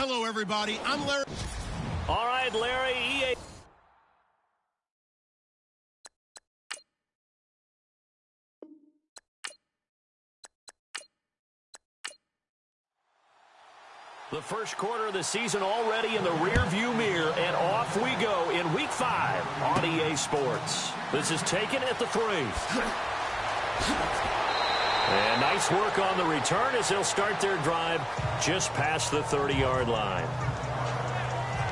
Hello, everybody. I'm Larry. All right, Larry. EA. The first quarter of the season already in the rearview mirror, and off we go in Week 5 on EA Sports. This is taken at the 3. And nice work on the return as they'll start their drive just past the 30-yard line.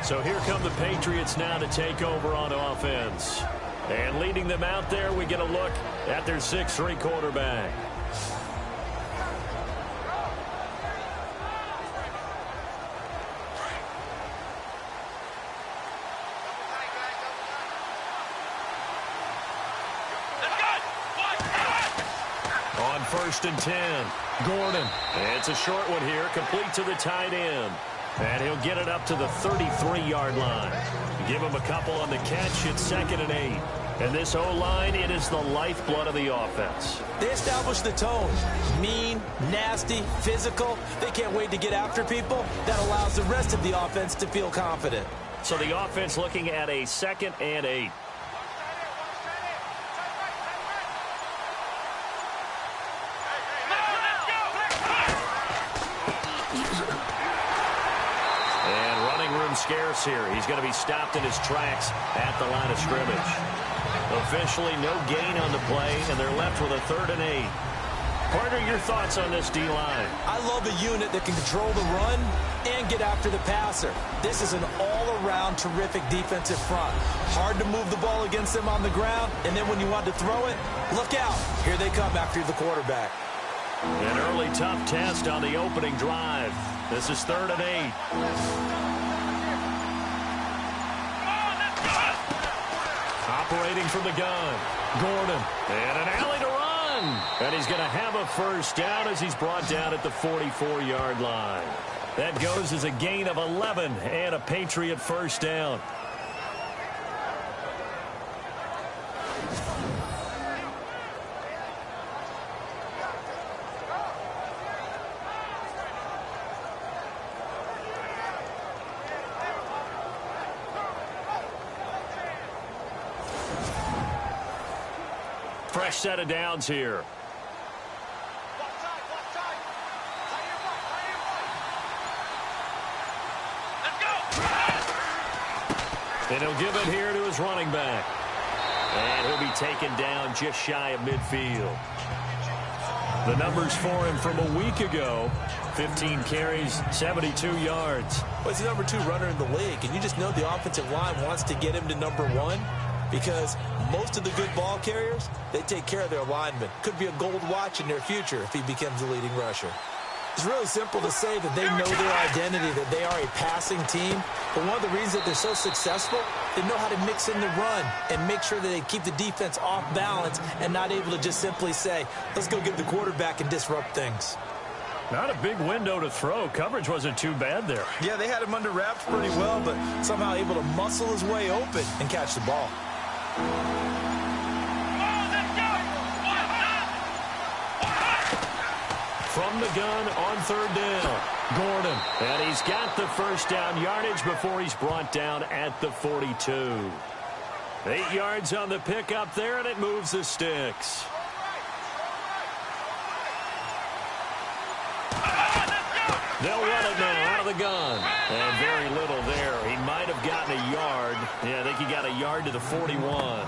So here come the Patriots now to take over on offense. And leading them out there, we get a look at their 6'3" quarterback. On 1st and 10, Gordon. It's a short one here, complete to the tight end. And he'll get it up to the 33-yard line. Give him a couple on the catch. It's 2nd and 8. And this O-line, it is the lifeblood of the offense. They establish the tone. Mean, nasty, physical. They can't wait to get after people. That allows the rest of the offense to feel confident. So the offense looking at a 2nd and 8. Scarce here. He's going to be stopped in his tracks at the line of scrimmage. Officially no gain on the play, and they're left with a 3rd and 8. Partner, your thoughts on this D-line? I love a unit that can control the run and get after the passer. This is an all-around terrific defensive front. Hard to move the ball against them on the ground, and then when you want to throw it, look out. Here they come after the quarterback. An early tough test on the opening drive. This is 3rd and 8. Operating from the gun, Gordon, and an alley to run. And he's going to have a first down as he's brought down at the 44-yard line. That goes as a gain of 11 and a Patriot first down. Fresh set of downs here. And he'll give it here to his running back. And he'll be taken down just shy of midfield. The numbers for him from a week ago, 15 carries, 72 yards. Well, he's the number 2 runner in the league, and you just know the offensive line wants to get him to number 1. Because most of the good ball carriers, they take care of their linemen. Could be a gold watch in their future if he becomes the leading rusher. It's really simple to say that they know their identity, that they are a passing team. But one of the reasons that they're so successful, they know how to mix in the run and make sure that they keep the defense off balance and not able to just simply say, let's go get the quarterback and disrupt things. Not a big window to throw. Coverage wasn't too bad there. Yeah, they had him under wraps pretty well, but somehow able to muscle his way open and catch the ball. From the gun on 3rd down, Gordon. And he's got the first down yardage before he's brought down at the 42. 8 yards on the pickup there, and it moves the sticks. They'll run it now out of the gun. And very little there. He might have gotten a yard. Yeah, I think he got a yard to the 41.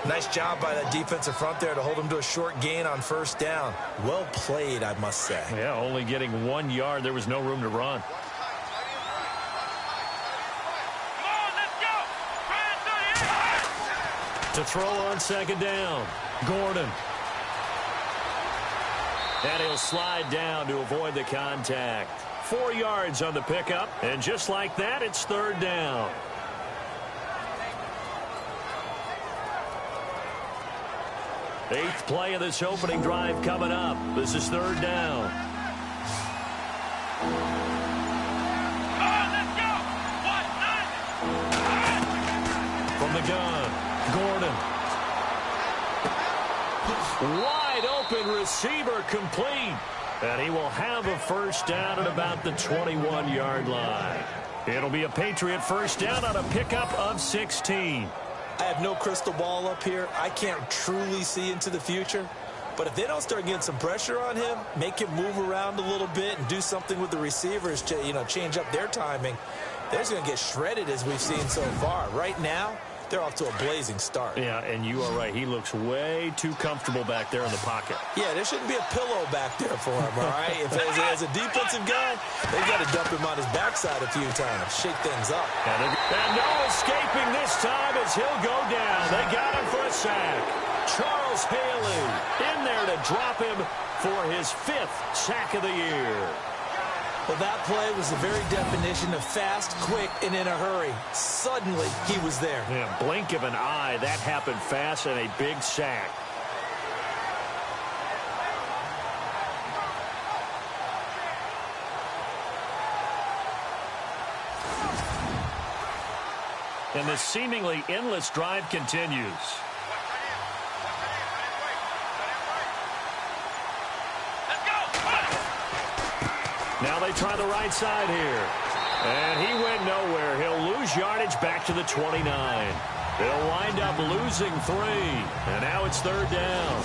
Nice job by that defensive front there to hold him to a short gain on 1st down. Well played, I must say. Yeah, only getting 1 yard. There was no room to run. To throw on 2nd down, Gordon. And he'll slide down to avoid the contact. 4 yards on the pickup, and just like that, it's 3rd down. Eighth play of this opening drive coming up. This is 3rd down. From the gun, Gordon. Wide open receiver complete. And he will have a first down at about the 21-yard line. It'll be a Patriot first down on a pickup of 16. I have no crystal ball up here. I can't truly see into the future. But if they don't start getting some pressure on him, make him move around a little bit and do something with the receivers to, change up their timing, they're just going to get shredded as we've seen so far. Right now, they're off to a blazing start. Yeah, and you are right. He looks way too comfortable back there in the pocket. Yeah, there shouldn't be a pillow back there for him, all right? If as a defensive guy, they've got to dump him on his backside a few times, shake things up. And no escaping this time as he'll go down. They got him for a sack. Charles Haley in there to drop him for his 5th sack of the year. Well, that play was the very definition of fast, quick, and in a hurry. Suddenly, he was there. Yeah, blink of an eye. That happened fast and a big sack. And this seemingly endless drive continues. Now they try the right side here. And he went nowhere. He'll lose yardage back to the 29. They'll wind up losing 3. And now it's 3rd down.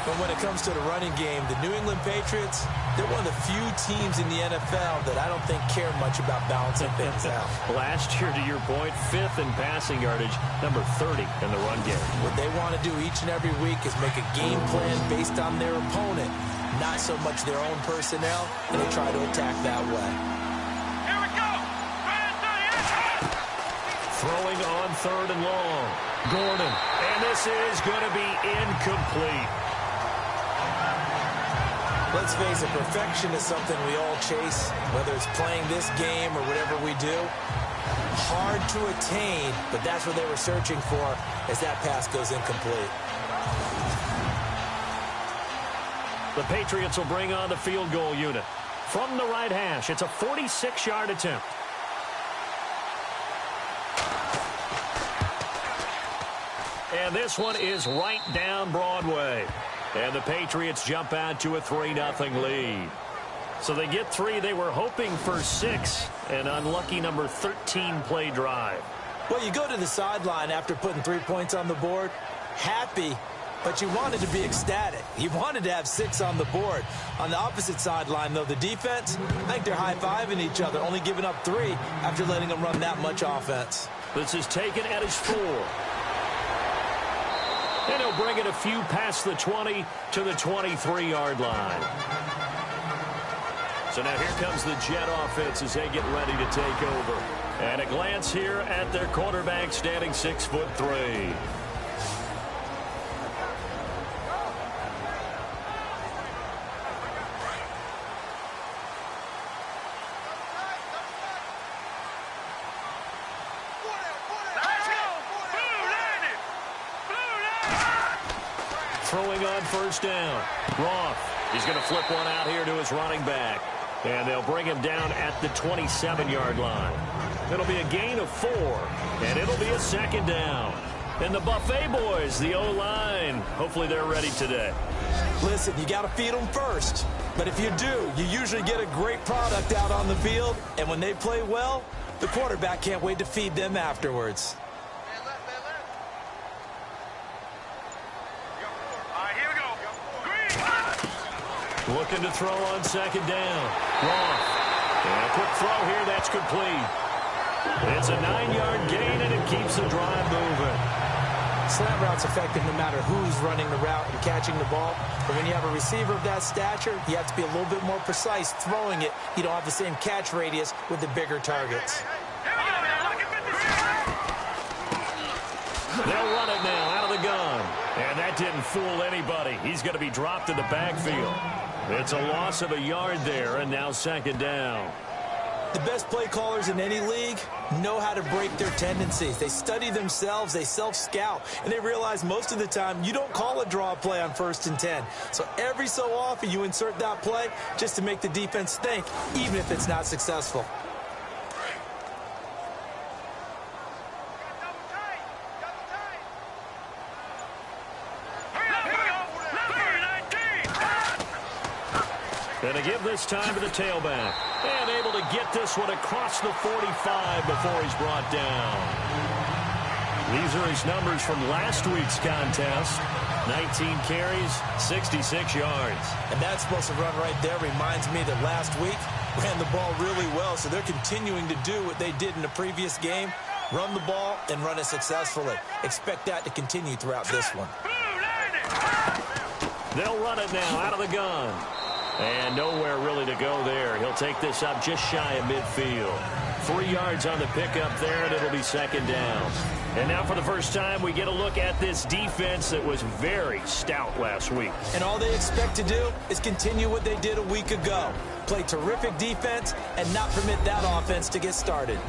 But when it comes to the running game, the New England Patriots, they're one of the few teams in the NFL that I don't think care much about balancing things out. Last year, to your point, 5th in passing yardage, number 30 in the run game. What they want to do each and every week is make a game plan based on their opponent, not so much their own personnel, and they try to attack that way. Here we go! Throwing on 3rd and long. Gordon. And this is going to be incomplete. Let's face it, perfection is something we all chase, whether it's playing this game or whatever we do. Hard to attain, but that's what they were searching for as that pass goes incomplete. The Patriots will bring on the field goal unit. From the right hash, it's a 46-yard attempt. And this one is right down Broadway. And the Patriots jump out to a 3-0 lead. So they get 3. They were hoping for 6. An unlucky number 13 play drive. Well, you go to the sideline after putting 3 points on the board, happy, but you wanted to be ecstatic. You wanted to have 6 on the board. On the opposite sideline, though, the defense, I think they're high-fiving each other, only giving up 3 after letting them run that much offense. This is taken at his 4. And he'll bring it a few past the 20 to the 23-yard line. So now here comes the Jet offense as they get ready to take over. And a glance here at their quarterback standing 6'3". Throwing on 1st down. Roth. He's going to flip one out here to his running back. And they'll bring him down at the 27-yard line. It'll be a gain of 4. And it'll be a 2nd down. And the Buffet boys, the O-line, hopefully they're ready today. Listen, you got to feed them first. But if you do, you usually get a great product out on the field. And when they play well, the quarterback can't wait to feed them afterwards. Looking to throw on 2nd down. Roth. And a quick throw here. That's complete. It's a 9-yard gain, and it keeps the drive moving. Slant route's effective no matter who's running the route and catching the ball. But when you have a receiver of that stature, you have to be a little bit more precise throwing it. You don't have the same catch radius with the bigger targets. They'll run it now out of the gun. And that didn't fool anybody. He's going to be dropped in the backfield. It's a loss of a yard there, and now 2nd down. The best play callers in any league know how to break their tendencies. They study themselves, they self-scout, and they realize most of the time you don't call a draw play on 1st and 10. So every so often you insert that play just to make the defense think, even if it's not successful. Gonna give this time to the tailback. And able to get this one across the 45 before he's brought down. These are his numbers from last week's contest. 19 carries, 66 yards. And that explosive run right there reminds me that last week ran the ball really well, so they're continuing to do what they did in the previous game, run the ball and run it successfully. Expect that to continue throughout this one. They'll run it now out of the gun. And nowhere really to go there. He'll take this up just shy of midfield. 3 yards on the pickup there, and it'll be second down. And now for the first time, we get a look at this defense that was very stout last week. And all they expect to do is continue what they did a week ago. Play terrific defense and not permit that offense to get started.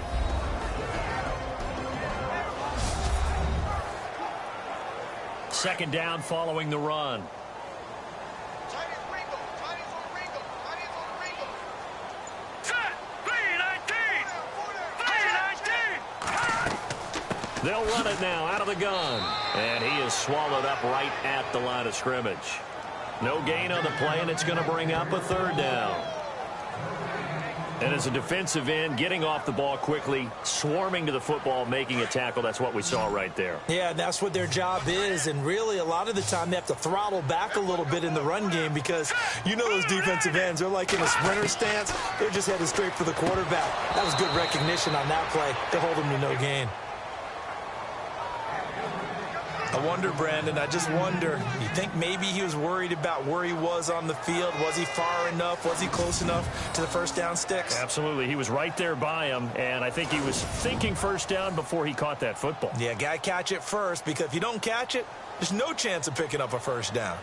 Second down following the run. They'll run it now out of the gun. And he is swallowed up right at the line of scrimmage. No gain on the play, and it's going to bring up a third down. And as a defensive end, getting off the ball quickly, swarming to the football, making a tackle, that's what we saw right there. Yeah, that's what their job is. And really, a lot of the time, they have to throttle back a little bit in the run game because you know those defensive ends, they're like in a sprinter stance. They're just headed straight for the quarterback. That was good recognition on that play to hold him to no gain. I wonder, Brandon, I just wonder, you think maybe he was worried about where he was on the field? Was he far enough? Was he close enough to the first down sticks? Absolutely. He was right there by him, and I think he was thinking first down before he caught that football. Yeah, got to catch it first, because if you don't catch it, there's no chance of picking up a first down.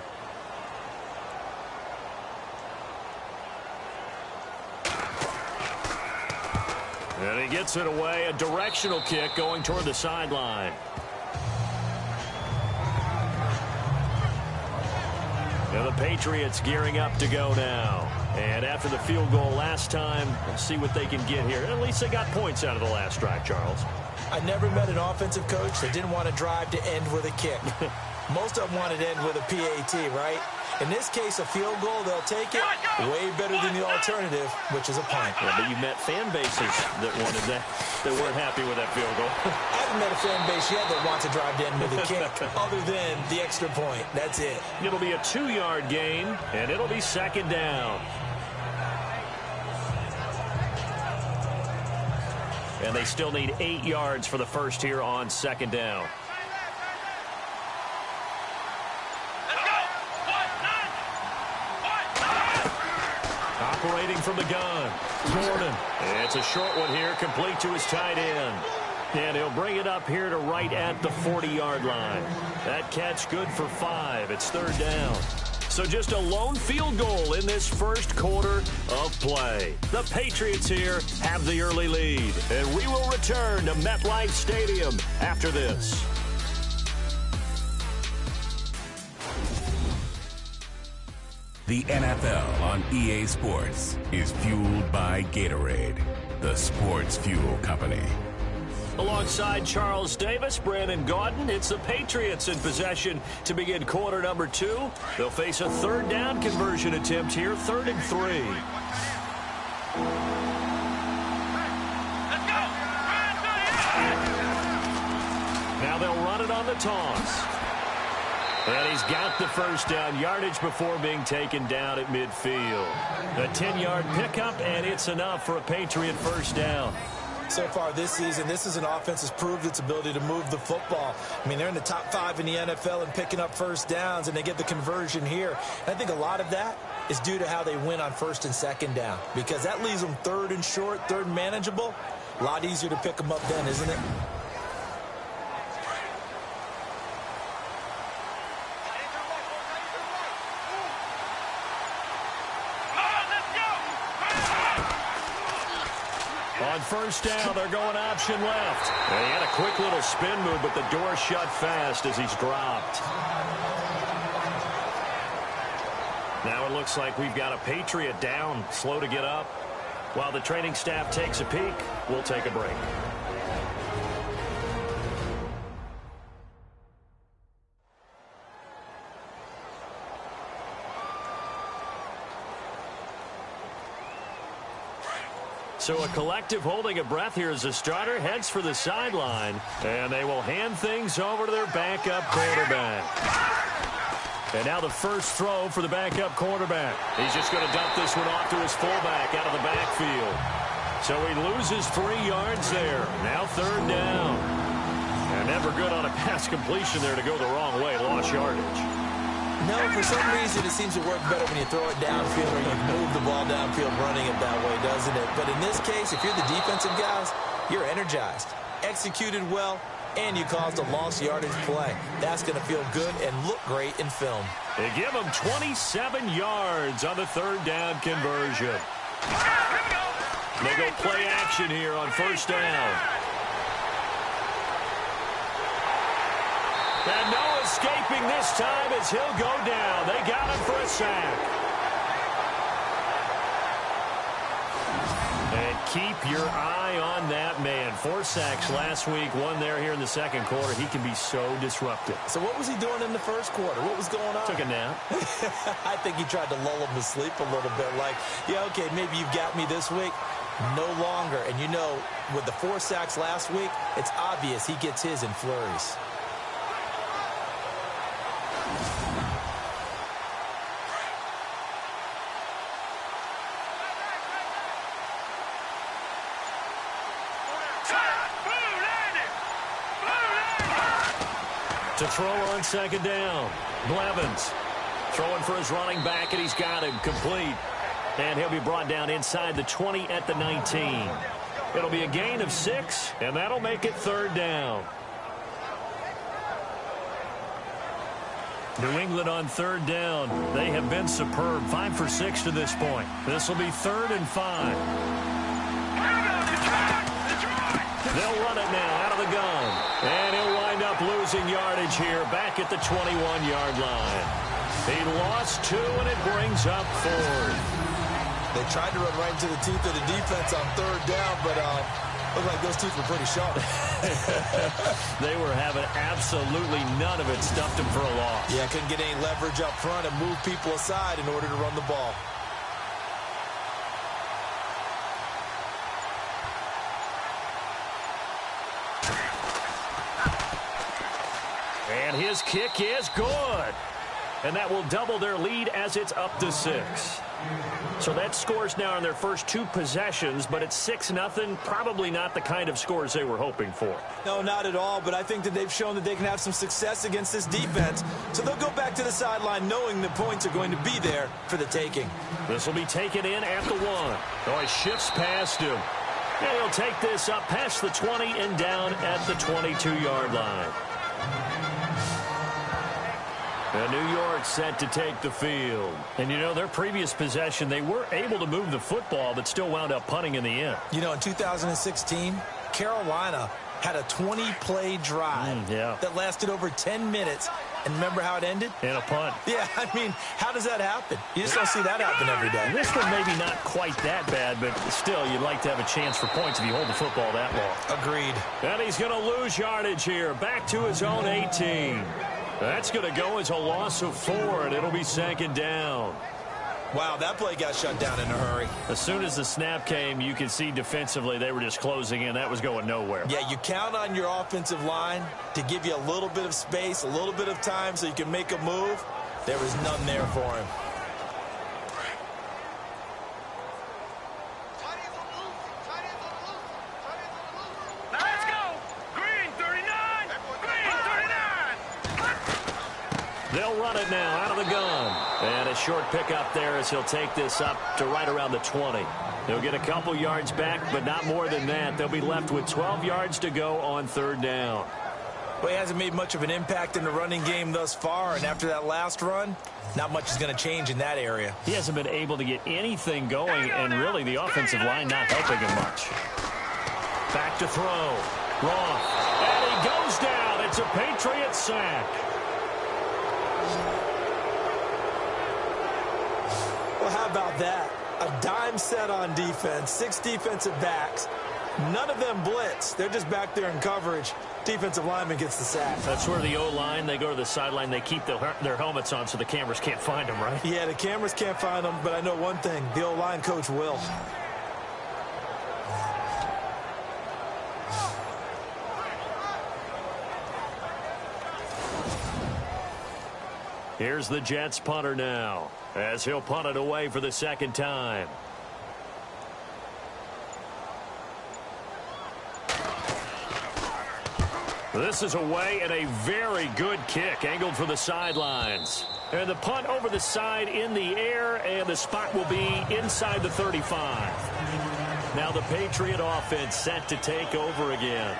And he gets it away, a directional kick going toward the sideline. Now the Patriots gearing up to go now. And after the field goal last time, we'll see what they can get here. At least they got points out of the last drive, Charles. I never met an offensive coach that didn't want to drive to end with a kick. Most of them wanted to end with a PAT, right? In this case, a field goal, they'll take it way better than the alternative, which is a punt. Yeah, but you met fan bases that wanted that, that weren't happy with that field goal. I haven't met a fan base yet that wants to drive to end with a kick, other than the extra point. That's it. It'll be a 2-yard gain, and it'll be second down. And they still need 8 yards for the first here on second down. Operating from the gun, Gordon. It's a short one here, complete to his tight end. And he'll bring it up here to right at the 40-yard line. That catch good for 5. It's third down. So just a lone field goal in this first quarter of play. The Patriots here have the early lead. And we will return to MetLife Stadium after this. The NFL on EA Sports is fueled by Gatorade, the sports fuel company. Alongside Charles Davis, Brandon Gaudin, it's the Patriots in possession to begin quarter number 2. They'll face a third down conversion attempt here, 3rd and 3. Now they'll run it on the toss. And he's got the first down, yardage before being taken down at midfield. A 10-yard pickup, and it's enough for a Patriot first down. So far this season, this is an offense that's proved its ability to move the football. I mean, they're in the top 5 in the NFL in picking up first downs, and they get the conversion here. And I think a lot of that is due to how they win on first and second down, because that leaves them third and short, third and manageable. A lot easier to pick them up then, isn't it? On first down, they're going option left. And he had a quick little spin move, but the door shut fast as he's dropped. Now it looks like we've got a Patriot down, slow to get up. While the training staff takes a peek, we'll take a break. So a collective holding of breath here as the starter heads for the sideline. And they will hand things over to their backup quarterback. And now the first throw for the backup quarterback. He's just going to dump this one off to his fullback out of the backfield. So he loses 3 yards there. Now third down. And never good on a pass completion there to go the wrong way. Lost yardage. No, for some reason it seems to work better when you throw it downfield or you move the ball downfield running it that way, doesn't it? But in this case, if you're the defensive guys, you're energized, executed well, and you caused a lost yardage play. That's going to feel good and look great in film. They give him 27 yards on the third down conversion. They go play action here on first down. And no escaping this time as he'll go down. They got him for a sack. And keep your eye on that man. 4 sacks last week, 1 there here in the second quarter. He can be so disruptive. So what was he doing in the first quarter? What was going on? Took a nap. I think he tried to lull him to sleep a little bit. Like, yeah, okay, maybe you've got me this week. No longer. And you know, with the 4 sacks last week, it's obvious he gets his in flurries. To throw on second down. Blevins throwing for his running back, and he's got him complete. And he'll be brought down inside the 20 at the 19. It'll be a gain of 6, and that'll make it third down. New England on third down. They have been superb. 5 for 6 to this point. This will be 3rd and 5. They'll run it now out of the gun. And he'll wind up losing yardage here back at the 21-yard line. He lost 2, and it brings up 4th. They tried to run right into the teeth of the defense on third down, but looked like those teeth were pretty sharp. They were having absolutely none of it. Stuffed him for a loss. Yeah, couldn't get any leverage up front and move people aside in order to run the ball. And his kick is good. And that will double their lead as it's up to 6. So that scores now on their first 2 possessions, but it's 6-0. Probably not the kind of scores they were hoping for. No, not at all, but I think that they've shown that they can have some success against this defense. So they'll go back to the sideline knowing the points are going to be there for the taking. This will be taken in at the 1. Oh, he shifts past him. And he'll take this up past the 20 and down at the 22-yard line. And New York set to take the field. And, you know, their previous possession, they were able to move the football, but still wound up punting in the end. You know, in 2016, Carolina had a 20-play drive that lasted over 10 minutes. And remember how it ended? In a punt. Yeah, I mean, how does that happen? You just don't see that happen every day. This one maybe not quite that bad, but still, you'd like to have a chance for points if you hold the football that long. Agreed. And he's going to lose yardage here, back to his own 18. That's going to go as a loss of 4, and it'll be 2nd down. Wow, that play got shut down in a hurry. As soon as the snap came, you could see defensively they were just closing in. That was going nowhere. Yeah, you count on your offensive line to give you a little bit of space, a little bit of time so you can make a move. There was none there for him. They'll run it now out of the gun. And a short pickup there as he'll take this up to right around the 20. They'll get a couple yards back, but not more than that. They'll be left with 12 yards to go on third down. Well, he hasn't made much of an impact in the running game thus far, and after that last run, not much is going to change in that area. He hasn't been able to get anything going, and really the offensive line not helping him much. Back to throw. Roth. And he goes down. It's a Patriot sack. Well, how about that? A dime set on defense, 6 defensive backs. None of them blitz. They're just back there in coverage. Defensive lineman gets the sack. That's where the O-line, they go to the sideline, they keep their helmets on so the cameras can't find them, right? Yeah, the cameras can't find them, but I know one thing. The O-line coach will. Here's the Jets punter now, as he'll punt it away for the second time. This is away and a very good kick, angled for the sidelines. And the punt over the side in the air, and the spot will be inside the 35. Now the Patriot offense set to take over again.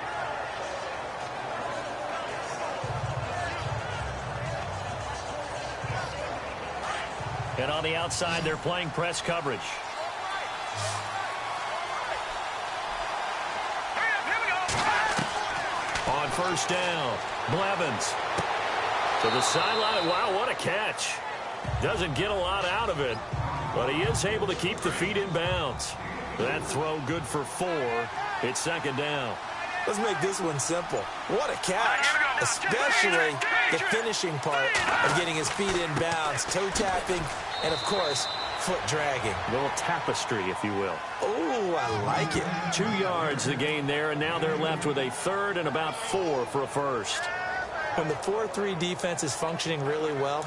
And on the outside, they're playing press coverage. On first down, Blevins to the sideline. Wow, what a catch. Doesn't get a lot out of it, but he is able to keep the feet in bounds. That throw good for 4. It's second down. Let's make this one simple. What a catch, especially the finishing part of getting his feet in bounds, toe tapping, and, of course, foot dragging. A little tapestry, if you will. Oh, I like it. 2 yards the gain there, and now they're left with a third and about 4 for a first. When the 4-3 defense is functioning really well,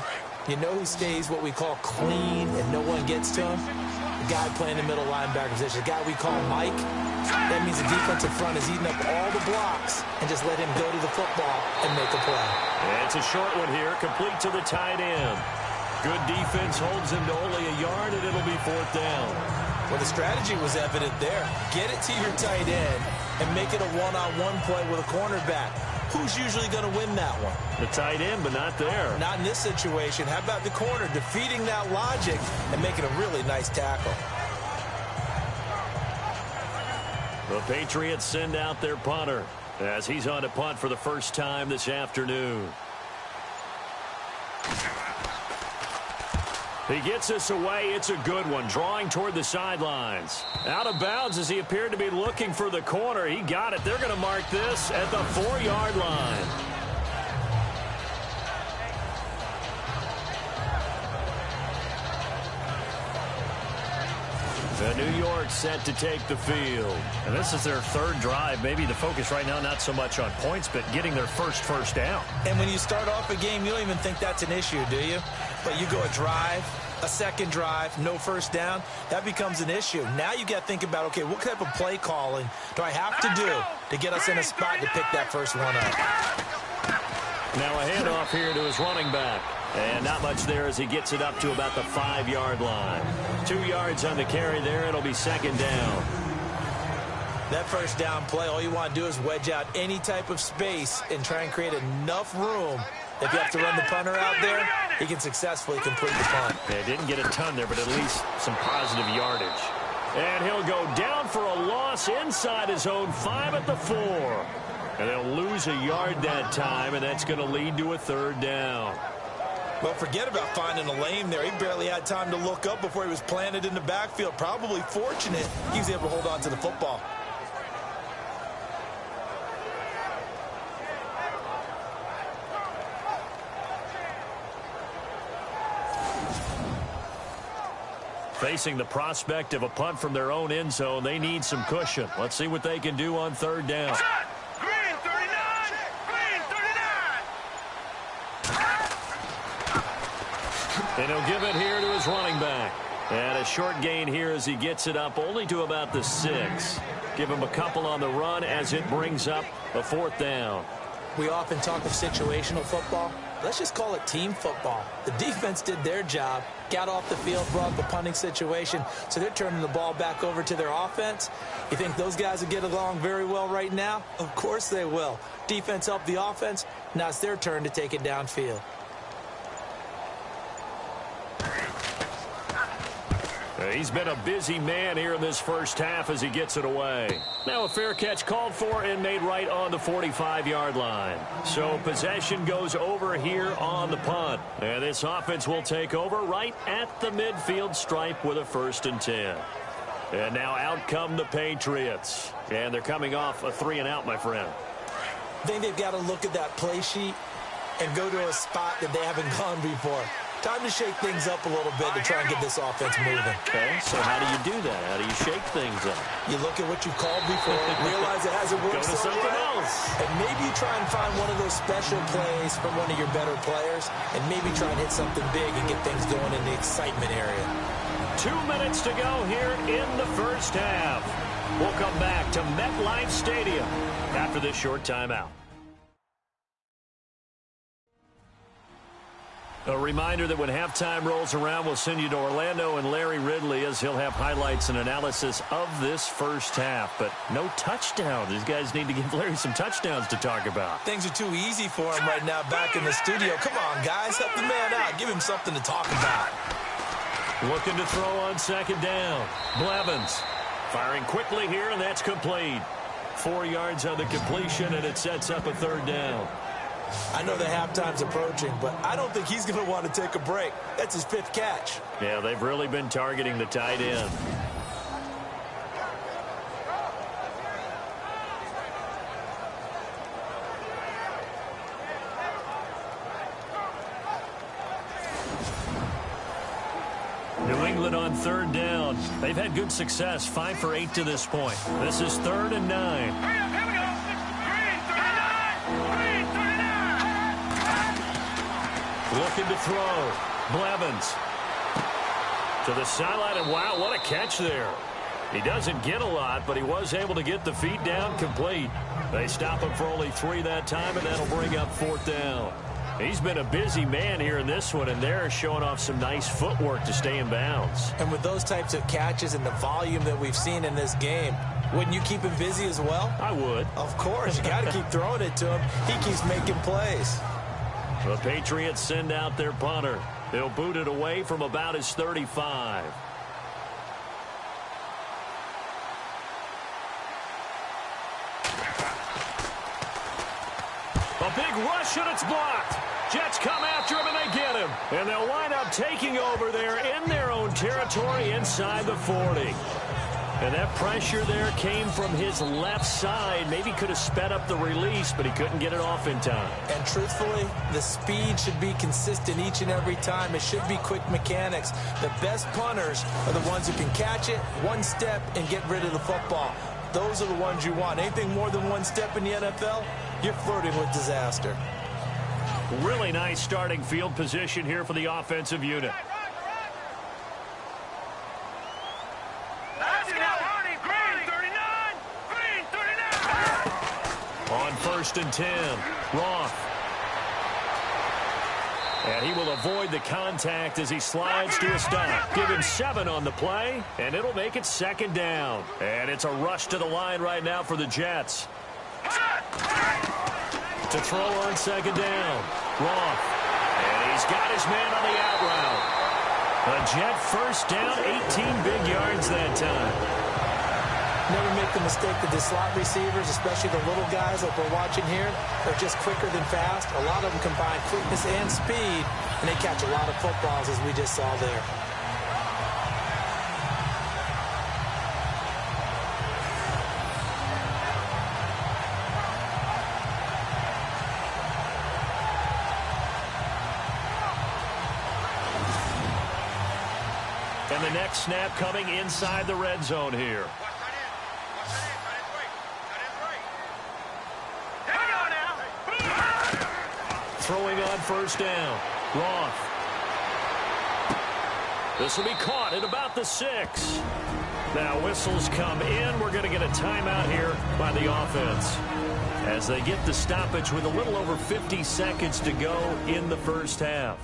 you know who stays what we call clean and no one gets to him? The guy playing the middle linebacker position, the guy we call Mike. That means the defensive front is eating up all the blocks and just let him go to the football and make a play. And it's a short one here, complete to the tight end. Good defense holds him to only a yard, and it'll be 4th down. Well, the strategy was evident there. Get it to your tight end and make it a one-on-one play with a cornerback. Who's usually going to win that one? The tight end, but not there. Not in this situation. How about the corner defeating that logic and making a really nice tackle? The Patriots send out their punter as he's on to punt for the first time this afternoon. He gets this away. It's a good one, drawing toward the sidelines. Out of bounds as he appeared to be looking for the corner. He got it. They're going to mark this at the 4-yard line. The New York set to take the field. And this is their 3rd drive. Maybe the focus right now not so much on points, but getting their first down. And when you start off a game, you don't even think that's an issue, do you? But you go a drive, a second drive, no first down, that becomes an issue. Now you got to think about, okay, what type of play calling do I have to do to get us in a spot to pick that first one up? Now a handoff here to his running back. And not much there as he gets it up to about the 5-yard line. 2 yards on the carry there. It'll be second down. That first down play, all you want to do is wedge out any type of space and try and create enough room. If you have to run the punter out there, he can successfully complete the punt. Yeah, didn't get a ton there, but at least some positive yardage. And he'll go down for a loss inside his own 5 at the 4. And they'll lose a yard that time, and that's going to lead to a 3rd down. Well, forget about finding a lane there. He barely had time to look up before he was planted in the backfield. Probably fortunate he was able to hold on to the football. Facing the prospect of a punt from their own end zone, they need some cushion. Let's see what they can do on 3rd down. Green 39! Green 39! And he'll give it here to his running back. And a short gain here as he gets it up only to about the 6. Give him a couple on the run as it brings up a 4th down. We often talk of situational football. Let's just call it team football. The defense did their job, got off the field, brought the punting situation, so they're turning the ball back over to their offense. You think those guys will get along very well right now? Of course they will. Defense helped the offense. Now it's their turn to take it downfield. He's been a busy man here in this first half as he gets it away. Now a fair catch called for and made right on the 45-yard line. So possession goes over here on the punt. And this offense will take over right at the midfield stripe with a 1st and 10. And now out come the Patriots. And they're coming off a 3-and-out, my friend. I think they've got to look at that play sheet and go to a spot that they haven't gone before. Time to shake things up a little bit to try and get this offense moving. Okay, so how do you do that? How do you shake things up? You look at what you called before, realize it hasn't worked Go to something else. and maybe you try and find one of those special plays from one of your better players, and maybe try and hit something big and get things going in the excitement area. 2 minutes to go here in the first half. We'll come back to MetLife Stadium after this short timeout. A reminder that when halftime rolls around, we'll send you to Orlando and Larry Ridley as he'll have highlights and analysis of this first half. But no touchdown. These guys need to give Larry some touchdowns to talk about. Things are too easy for him right now back in the studio. Come on, guys. Help the man out. Give him something to talk about. Looking to throw on second down. Blevins firing quickly here, and that's complete. 4 yards on the completion, and it sets up a third down. I know the halftime's approaching, but I don't think he's going to want to take a break. That's his 5th catch. Yeah, they've really been targeting the tight end. New England on third down. They've had good success, 5 for 8 to this point. This is 3rd and 9. Here we go. Green 39. Looking to throw. Blevins to the sideline, and wow, what a catch there. He doesn't get a lot, but he was able to get the feet down complete. They stop him for only 3 that time, and that'll bring up 4th down. He's been a busy man here in this one, and they're showing off some nice footwork to stay in bounds. And with those types of catches and the volume that we've seen in this game, wouldn't you keep him busy as well? I would. Of course. You got to keep throwing it to him. He keeps making plays. The Patriots send out their punter. They'll boot it away from about his 35. A big rush, and it's blocked. Jets come after him, and they get him. And they'll wind up taking over there in their own territory inside the 40. And that pressure there came from his left side. Maybe could have sped up the release, but he couldn't get it off in time. And truthfully, the speed should be consistent each and every time. It should be quick mechanics. The best punters are the ones who can catch it, one step, and get rid of the football. Those are the ones you want. Anything more than one step in the NFL, you're flirting with disaster. Really nice starting field position here for the offensive unit. Let's go. Green 39. Green 39. On 1st and 10, Roth. And he will avoid the contact as he slides to a stop. Give him 7 on the play, and it'll make it 2nd down. And it's a rush to the line right now for the Jets. To throw on 2nd down, Roth. And he's got his man on the out route. A Jet first down, 18 big yards that time. Never make the mistake that the slot receivers, especially the little guys like we're watching here, are just quicker than fast. A lot of them combine quickness and speed, and they catch a lot of footballs, as we just saw there. And the next snap coming inside the red zone here. Throwing on 1st down. Roth. This will be caught at about the 6. Now whistles come in. We're going to get a timeout here by the offense as they get the stoppage with a little over 50 seconds to go in the first half.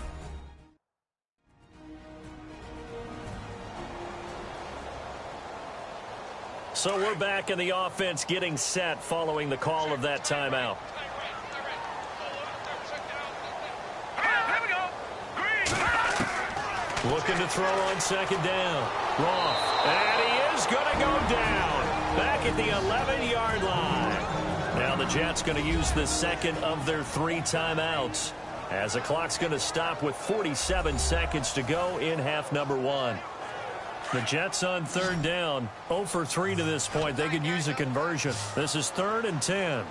So we're back in the offense getting set following the call of that timeout. Looking to throw on 2nd down. Roth. And he is going to go down. Back at the 11-yard line. Now the Jets going to use the 2nd of their 3 timeouts as the clock's going to stop with 47 seconds to go in half number 1. The Jets on 3rd down, 0 for 3 to this point. They could use a conversion. This is 3rd and 10.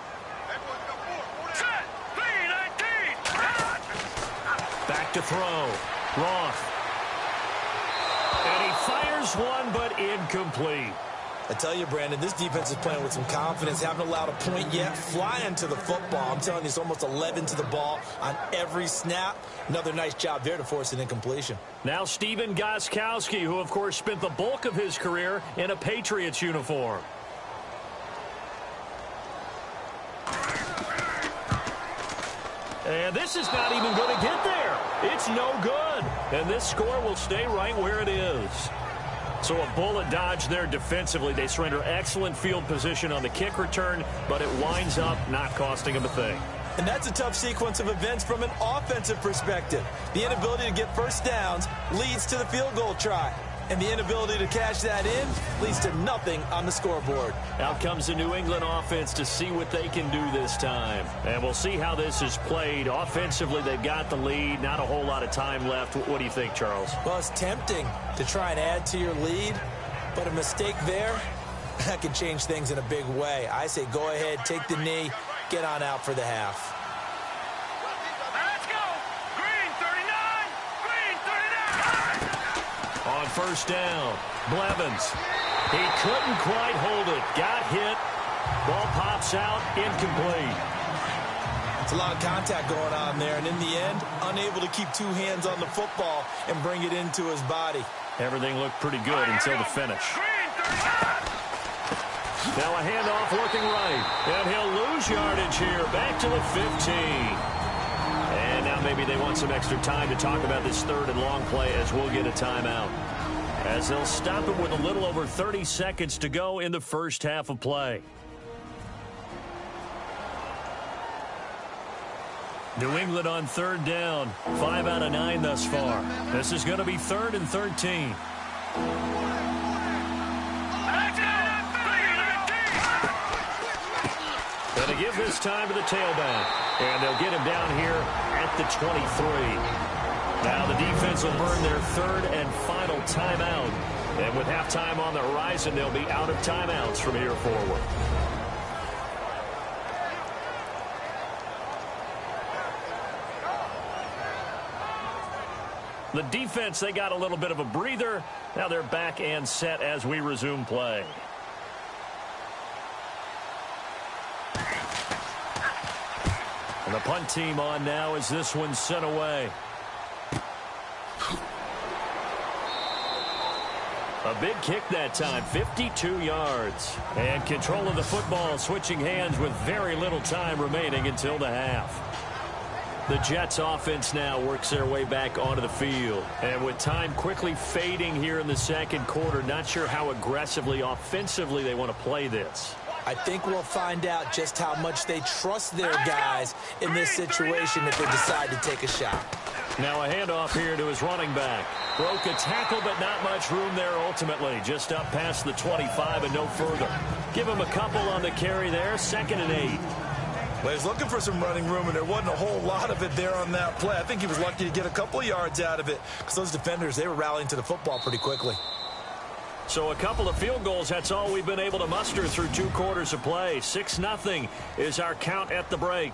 Back to throw. Roth. And he fires one, but incomplete. I tell you, Brandon, this defense is playing with some confidence. Haven't allowed a point yet. Flying to the football. I'm telling you, it's almost 11 to the ball on every snap. Another nice job there to force an incompletion. Now Stephen Gostkowski, who, of course, spent the bulk of his career in a Patriots uniform. And this is not even going to get there. It's no good. And this score will stay right where it is. So a bullet dodge there defensively. They surrender excellent field position on the kick return, but it winds up not costing them a thing. And that's a tough sequence of events from an offensive perspective. The inability to get first downs leads to the field goal try. And the inability to cash that in leads to nothing on the scoreboard. Out comes the New England offense to see what they can do this time. And we'll see how this is played. Offensively, they've got the lead. Not a whole lot of time left. What do you think, Charles? Well, it's tempting to try and add to your lead, but a mistake there, that can change things in a big way. I say go ahead, take the knee, get on out for the half. Let's go. Green 39. Green 39. On first down, Blevins. He couldn't quite hold it. Got hit. Ball pops out, incomplete. It's a lot of contact going on there, and in the end, unable to keep two hands on the football and bring it into his body. Everything looked pretty good until the finish. Green 39. Now a handoff looking right. And he'll lose yardage here. Back to the 15. And now maybe they want some extra time to talk about this third and long play as we'll get a timeout. As they'll stop it with a little over 30 seconds to go in the first half of play. New England on third down. 5 out of 9 thus far. This is going to be 3rd and 13. And to give this time to the tailback. And they'll get him down here at the 23. Now the defense will burn their 3rd and final timeout. And with halftime on the horizon, they'll be out of timeouts from here forward. The defense, they got a little bit of a breather. Now they're back and set as we resume play. And the punt team on now as this one's sent away. A big kick that time, 52 yards. And control of the football, switching hands with very little time remaining until the half. The Jets offense now works their way back onto the field. And with time quickly fading here in the second quarter, not sure how aggressively, offensively they want to play this. I think we'll find out just how much they trust their guys in this situation if they decide to take a shot. Now a handoff here to his running back. Broke a tackle, but not much room there ultimately. Just up past the 25 and no further. Give him a couple on the carry there. 2nd and 8. Well, he's looking for some running room, and there wasn't a whole lot of it there on that play. I think he was lucky to get a couple of yards out of it because those defenders, they were rallying to the football pretty quickly. So a couple of field goals, that's all we've been able to muster through 2 quarters of play. 6-0 is our count at the break.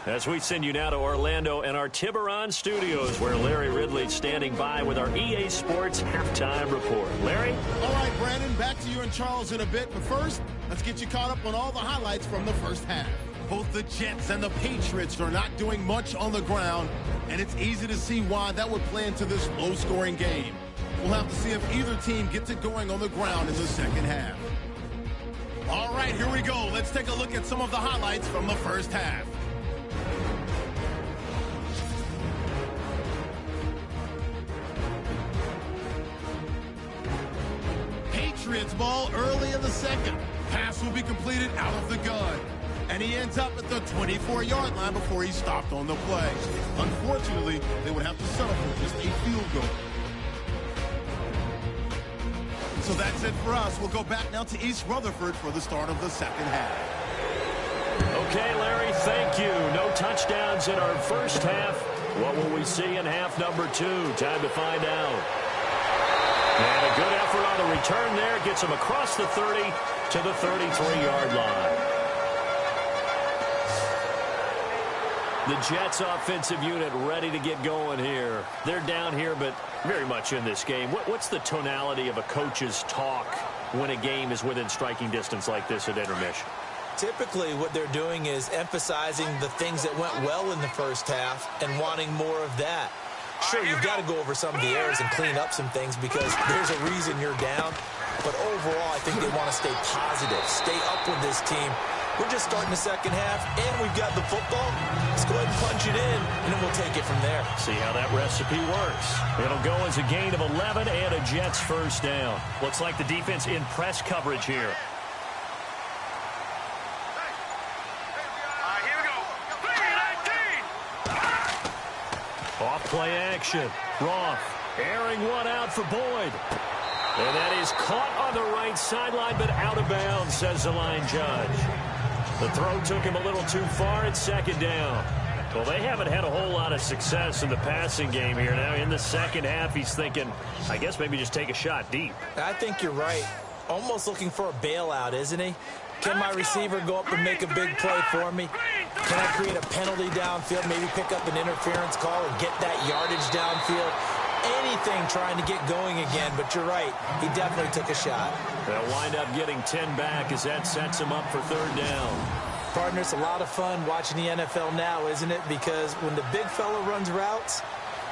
As we send you now to Orlando and our Tiburon studios, where Larry Ridley's standing by with our EA Sports halftime report. Larry? All right, Brandon, back to you and Charles in a bit. But first, let's get you caught up on all the highlights from the first half. Both the Jets and the Patriots are not doing much on the ground, and it's easy to see why that would play into this low-scoring game. We'll have to see if either team gets it going on the ground in the second half. All right, here we go. Let's take a look at some of the highlights from the first half. Patriots ball early in the second. Pass will be completed out of the gun. And he ends up at the 24-yard line before he stopped on the play. Unfortunately, they would have to settle for just a field goal. So that's it for us. We'll go back now to East Rutherford for the start of the second half. Okay, Larry, thank you. No touchdowns in our first half. What will we see in half number 2? Time to find out. And a good effort on the return there. Gets him across the 30 to the 33-yard line. The Jets offensive unit ready to get going here. They're down here, but very much in this game. What's the tonality of a coach's talk when a game is within striking distance like this at intermission? Typically, what they're doing is emphasizing the things that went well in the first half and wanting more of that. Sure, you've got to go over some of the errors and clean up some things because there's a reason you're down. But overall, I think they want to stay positive, stay up with this team. We're just starting the second half, and we've got the football. Let's go ahead and punch it in, and then we'll take it from there. See how that recipe works. It'll go as a gain of 11 and a Jets first down. Looks like the defense in press coverage here. Here we go. 3-19. Off play action. Roth airing one out for Boyd. And that is caught on the right sideline, but out of bounds, says the line judge. The throw took him a little too far at second down. Well, they haven't had a whole lot of success in the passing game here. Now, in the second half, he's thinking, I guess maybe just take a shot deep. I think you're right. Almost looking for a bailout, isn't he? Can my receiver go up and make a big play for me? Can I create a penalty downfield, maybe pick up an interference call and get that yardage downfield? Anything trying to get going again, but you're right. He definitely took a shot. They'll wind up getting 10 back as that sets him up for third down. Partner, it's a lot of fun watching the NFL now, isn't it? Because when the big fella runs routes,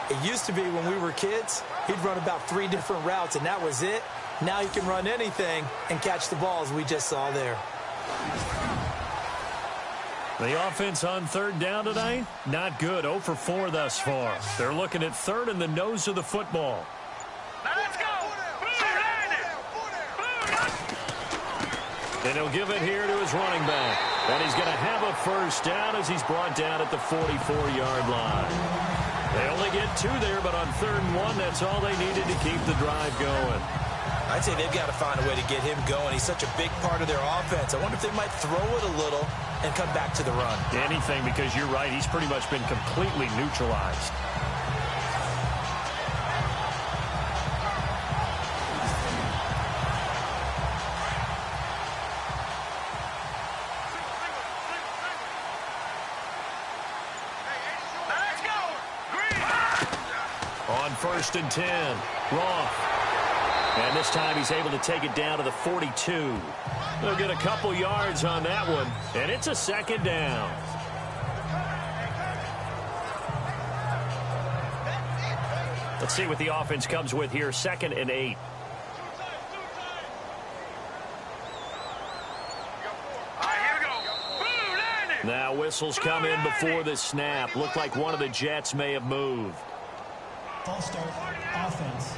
it used to be when we were kids, he'd run about 3 different routes, and that was it. Now he can run anything and catch the balls we just saw there. The offense on third down tonight, not good. 0 for 4 thus far. They're looking at third in the nose of the football. Now let's go. And he'll give it here to his running back. And he's going to have a first down as he's brought down at the 44-yard line. They only get 2 there, but on 3rd and 1, that's all they needed to keep the drive going. I'd say they've got to find a way to get him going. He's such a big part of their offense. I wonder if they might throw it a little and come back to the run. Anything, because you're right. He's pretty much been completely neutralized. Let's go. Green. On 1st and 10, Roth. And this time he's able to take it down to the 42. They'll get a couple yards on that one, and it's a second down. Let's see what the offense comes with here. 2nd and 8. Here we go. Blue landing. Now whistles come in before the snap. Looked like one of the Jets may have moved. False start, offense.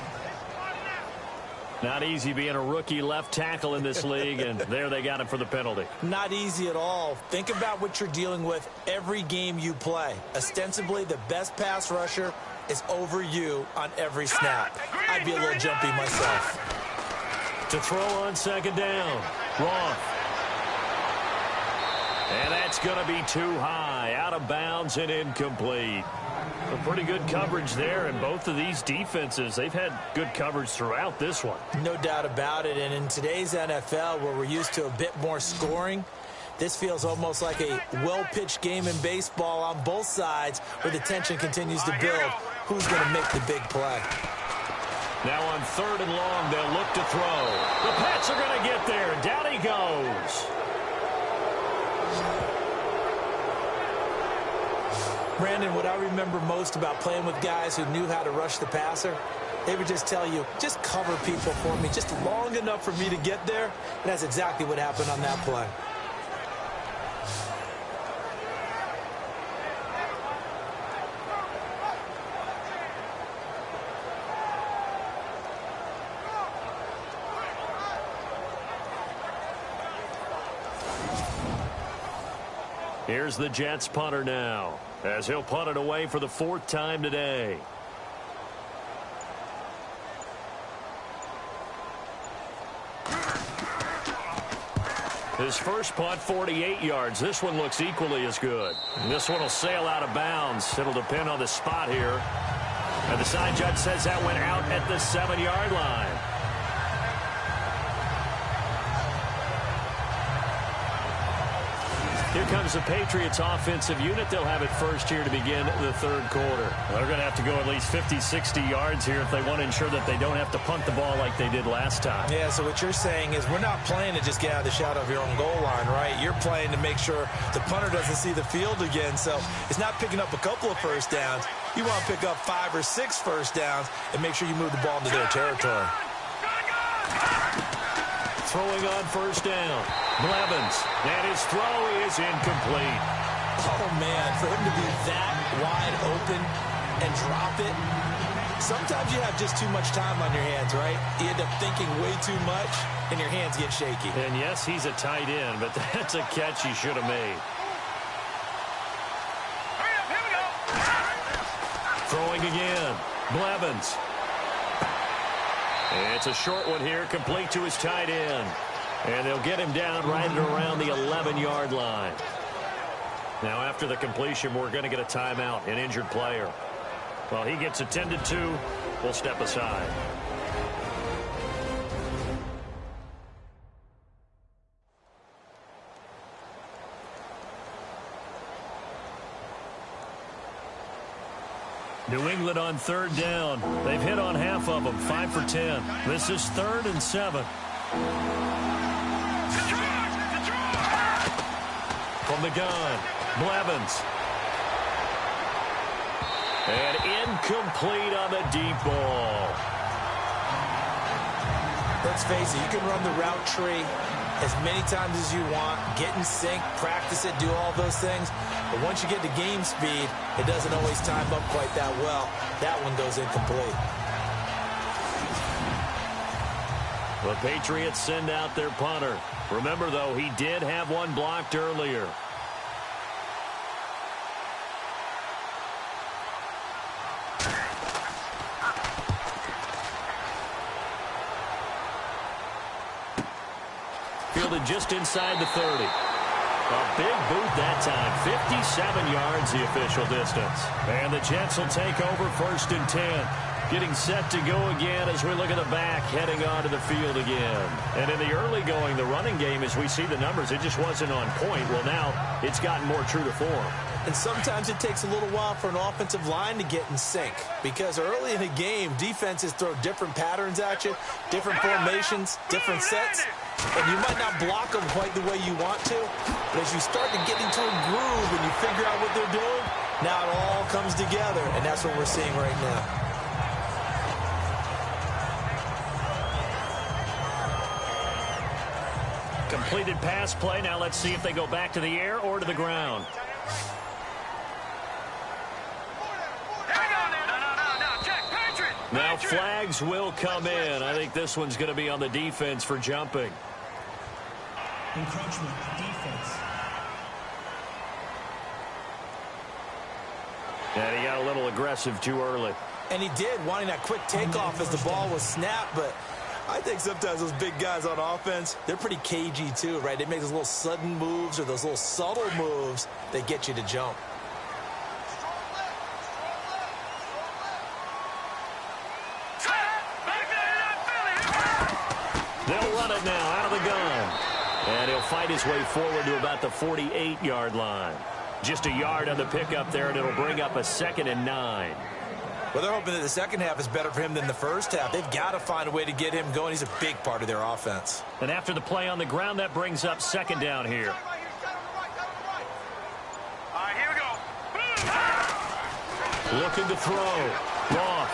Not easy being a rookie left tackle in this league, and there they got him for the penalty. Not easy at all. Think about what you're dealing with every game you play. Ostensibly, the best pass rusher is over you on every snap. I'd be a little jumpy myself. To throw on 2nd down, Roth. And that's going to be too high, out of bounds and incomplete. A pretty good coverage there, and both of these defenses, they've had good coverage throughout this one. No doubt about it, and in today's NFL, where we're used to a bit more scoring, this feels almost like a well-pitched game in baseball on both sides where the tension continues to build. Who's going to make the big play? Now on 3rd and long, they'll look to throw. The Pats are going to get there. Down he goes. Brandon, what I remember most about playing with guys who knew how to rush the passer, they would just tell you, just cover people for me, just long enough for me to get there. And that's exactly what happened on that play. Here's the Jets punter now, as he'll punt it away for the 4th time today. His first punt, 48 yards. This one looks equally as good. And this one will sail out of bounds. It'll depend on the spot here. And the side judge says that went out at the 7-yard line. Here comes the Patriots offensive unit. They'll have it first here to begin the third quarter. They're going to have to go at least 50, 60 yards here if they want to ensure that they don't have to punt the ball like they did last time. Yeah, so what you're saying is we're not playing to just get out of the shadow of your own goal line, right? You're playing to make sure the punter doesn't see the field again. So it's not picking up a couple of first downs. You want to pick up 5 or 6 first downs and make sure you move the ball into their territory. Throwing on first down. Blevins. And his throw is incomplete. Oh, man, for him to be that wide open and drop it, sometimes you have just too much time on your hands, right? You end up thinking way too much, and your hands get shaky. And, yes, he's a tight end, but that's a catch he should have made. Hurry up, here we go. Throwing again. Blevins. It's a short one here, complete to his tight end. And they'll get him down right at around the 11-yard line. Now, after the completion, we're going to get a timeout, an injured player. Well, he gets attended to. We'll step aside. New England on third down. They've hit on half of them, 5 for 10. This is 3rd and 7. From the gun, Blevins. And incomplete on the deep ball. Let's face it, you can run the route tree as many times as you want, get in sync, practice it, do all those things. But once you get to game speed, it doesn't always time up quite that well. That one goes incomplete. The Patriots send out their punter. Remember, though, he did have one blocked earlier. Fielded just inside the 30. A big boot that time. 57 yards the official distance. And the Jets will take over 1st and 10. Getting set to go again as we look at the back, heading onto the field again. And in the early going, the running game, as we see the numbers, it just wasn't on point. Well, now it's gotten more true to form. And sometimes it takes a little while for an offensive line to get in sync, because early in a game, defenses throw different patterns at you, different formations, different sets, and you might not block them quite the way you want to, but as you start to get into a groove and you figure out what they're doing, now it all comes together, and that's what we're seeing right now. Completed pass play. Now let's see if they go back to the air or to the ground. Now flags will come in. I think this one's going to be on the defense for jumping. Encroachment, defense. And he got a little aggressive too early. And he did, wanting that quick takeoff as the ball was snapped, but I think sometimes those big guys on offense, they're pretty cagey too, right? They make those little sudden moves or those little subtle moves that get you to jump. They'll run it now out of the gun. And he'll fight his way forward to about the 48-yard line. Just a yard on the pickup there, and it'll bring up a 2nd and 9. Well, they're hoping that the second half is better for him than the first half. They've got to find a way to get him going. He's a big part of their offense. And after the play on the ground, that brings up 2nd down here. All right, here we go. Looking to throw. Roth.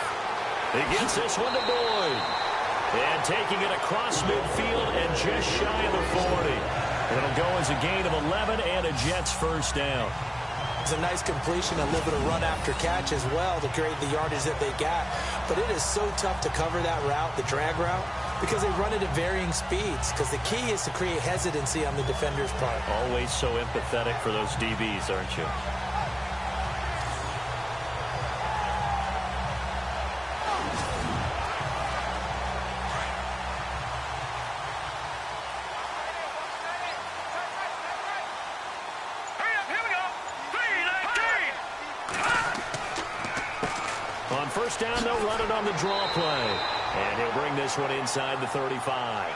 He gets this one to Boyd. And taking it across midfield and just shy of the 40. It'll go as a gain of 11 and a Jets first down. It's a nice completion, a little bit of run after catch as well to create the yardage that they got. But it is so tough to cover that route, the drag route, because they run it at varying speeds. Because the key is to create hesitancy on the defender's part. Always so empathetic for those DBs, aren't you? First down, they'll run it on the draw play. And he'll bring this one inside the 35.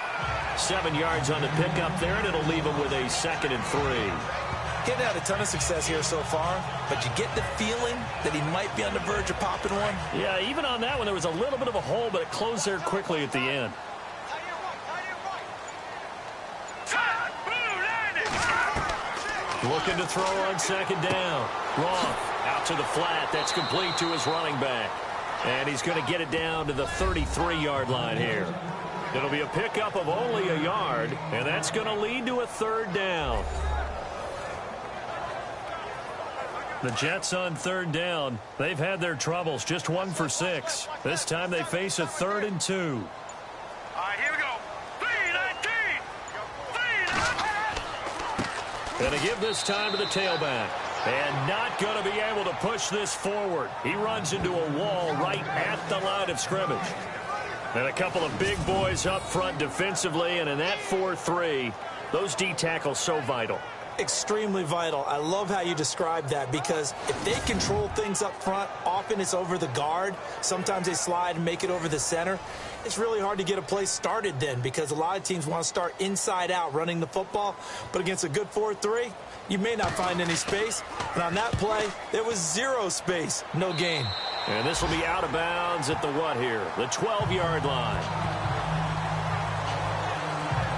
7 yards on the pickup there, and it'll leave him with a 2nd and 3. Getting had a ton of success here so far, but you get the feeling that he might be on the verge of popping one. Yeah, even on that one, there was a little bit of a hole, but it closed there quickly at the end. Looking to throw on second down. Wrong. Out to the flat. That's complete to his running back. And he's going to get it down to the 33-yard line here. It'll be a pickup of only a yard, and that's going to lead to a third down. The Jets on third down. They've had their troubles, just 1 for 6. This time they face a 3rd and 2. All right, here we go. 3-19. Going to give this time to the tailback. And not going to be able to push this forward. He runs into a wall right at the line of scrimmage. And a couple of big boys up front defensively, and in that 4-3, those D tackles so vital. Extremely vital. I love how you describe that, because if they control things up front, often it's over the guard. Sometimes they slide and make it over the center. It's really hard to get a play started then, because a lot of teams want to start inside out running the football. But against a good 4-3, you may not find any space. But on that play, there was 0 space, no gain. And this will be out of bounds at the what here? The 12-yard line.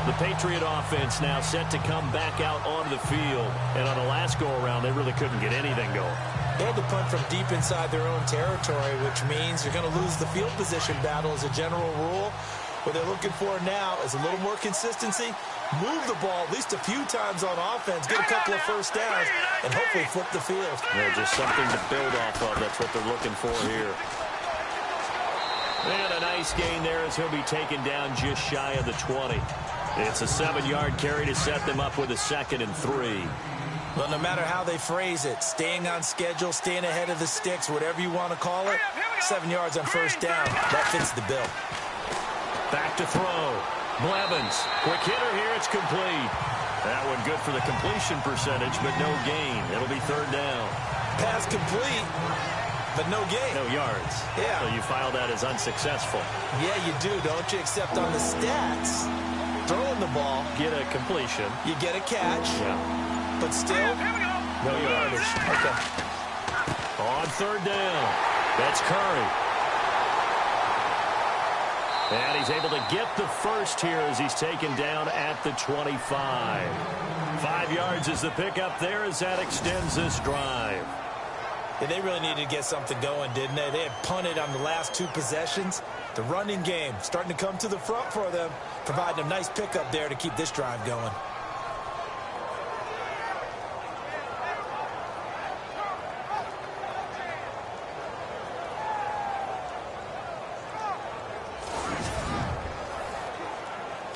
The Patriot offense now set to come back out onto the field. And on the last go-around, they really couldn't get anything going. They had to punt from deep inside their own territory, which means you're going to lose the field position battle as a general rule. What they're looking for now is a little more consistency, move the ball at least a few times on offense, get a couple of first downs, and hopefully flip the field. Yeah, just something to build off of. That's what they're looking for here. And a nice gain there as he'll be taken down just shy of the 20. It's a 7-yard carry to set them up with a 2nd and 3. Well, no matter how they phrase it, staying on schedule, staying ahead of the sticks, whatever you want to call it, 7 yards on first down, that fits the bill. Back to throw. Blevins. Quick hitter here. It's complete. That one good for the completion percentage, but no gain. It'll be 3rd down. Pass complete, but no gain. No yards. Yeah. So you file that as unsuccessful. Yeah, you do, don't you? Except on the stats, throwing the ball, Get a completion. you get a catch, Yeah. but still, no yardage. Okay. On 3rd down. That's Curry. And he's able to get the first here as he's taken down at the 25. 5 yards is the pickup there as that extends this drive. Yeah, they really needed to get something going, didn't they? They had punted on the last 2 possessions. The running game starting to come to the front for them, providing a nice pickup there to keep this drive going.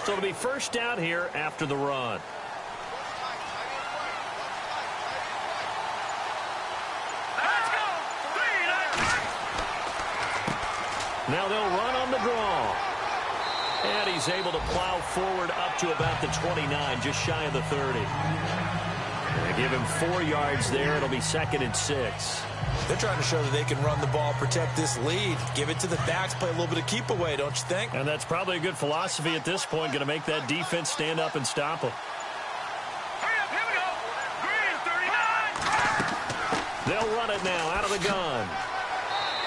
So it'll be first down here after the run. Now they'll run on the draw. And he's able to plow forward up to about the 29, just shy of the 30. They give him 4 yards there. It'll be 2nd and 6. They're trying to show that they can run the ball, protect this lead, give it to the backs, play a little bit of keep away, don't you think? And that's probably a good philosophy at this point, going to make that defense stand up and stop them. Hurry up, here we go. Green, 39. They'll run it now out of the gun.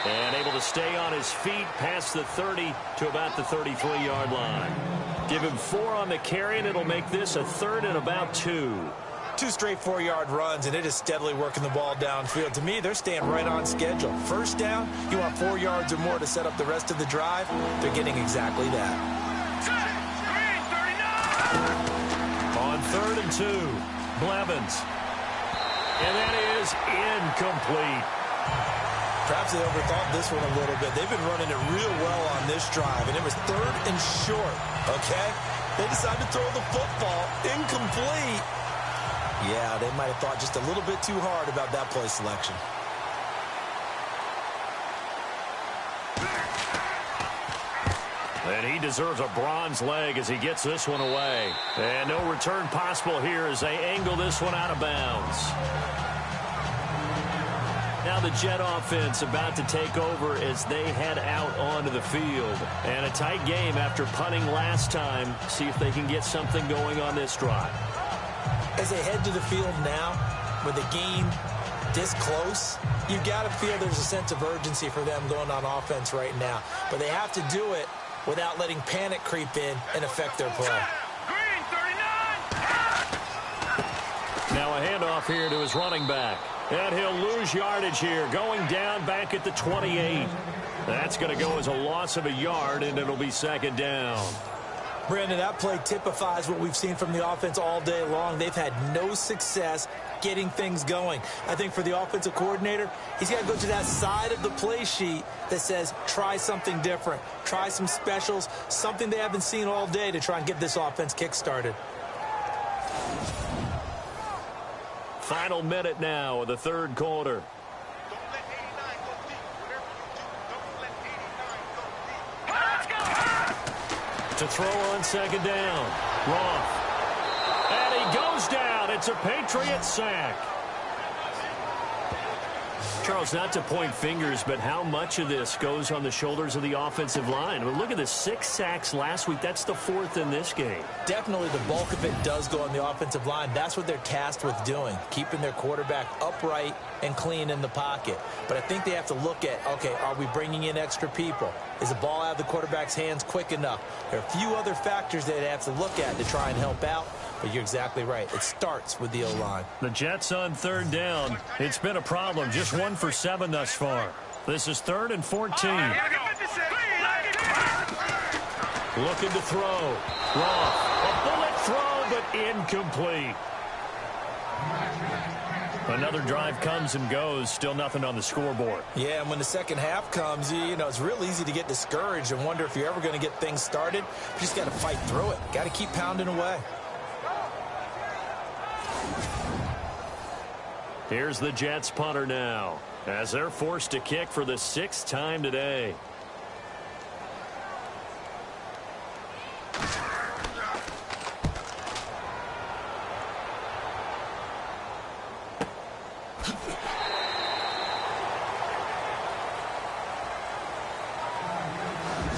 And able to stay on his feet past the 30 to about the 33-yard line. Give him 4 on the carry, and it'll make this a 3rd and about 2. 2 straight 4-yard runs, and it is steadily working the ball downfield. To me, they're staying right on schedule. First down, you want 4 yards or more to set up the rest of the drive. They're getting exactly that. On 3rd and 2, Blevins. And that is incomplete. Perhaps they overthought this one a little bit. They've been running it real well on this drive, and it was 3rd and short, okay? They decided to throw the football incomplete. Yeah, they might have thought just a little bit too hard about that play selection. And he deserves a bronze leg as he gets this one away. And no return possible here as they angle this one out of bounds. Now the Jet offense about to take over as they head out onto the field. And a tight game after punting last time. See if they can get something going on this drive. As they head to the field now, with a game this close, you got to feel there's a sense of urgency for them going on offense right now. But they have to do it without letting panic creep in and affect their play. Green, 39. Now a handoff here to his running back. And he'll lose yardage here, going down back at the 28. That's going to go as a loss of a yard, and it'll be second down. Brandon, that play typifies what we've seen from the offense all day long. They've had no success getting things going. I think for the offensive coordinator, he's got to go to that side of the play sheet that says try something different, try some specials, something they haven't seen all day to try and get this offense kick-started. Final minute now of the third quarter. Don't let 89 go deep. Whatever you do, don't let 89 go deep. Let's go. To throw on second down. Roth. And he goes down. It's a Patriot sack. Charles, not to point fingers, but how much of this goes on the shoulders of the offensive line? I mean, look at the 6 sacks last week. That's the 4th in this game. Definitely the bulk of it does go on the offensive line. That's what they're tasked with doing, keeping their quarterback upright and clean in the pocket. But I think they have to look at, okay, are we bringing in extra people? Is the ball out of the quarterback's hands quick enough? There are a few other factors that they have to look at to try and help out. But you're exactly right. It starts with the O-line. The Jets on third down. It's been a problem. Just 1 for 7 thus far. This is 3rd and 14. Looking to throw. Roth. A bullet throw, but incomplete. Another drive comes and goes. Still nothing on the scoreboard. Yeah, and when the second half comes, you know, it's real easy to get discouraged and wonder if you're ever going to get things started. You just got to fight through it. Got to keep pounding away. Here's the Jets punter now, as they're forced to kick for the 6th time today.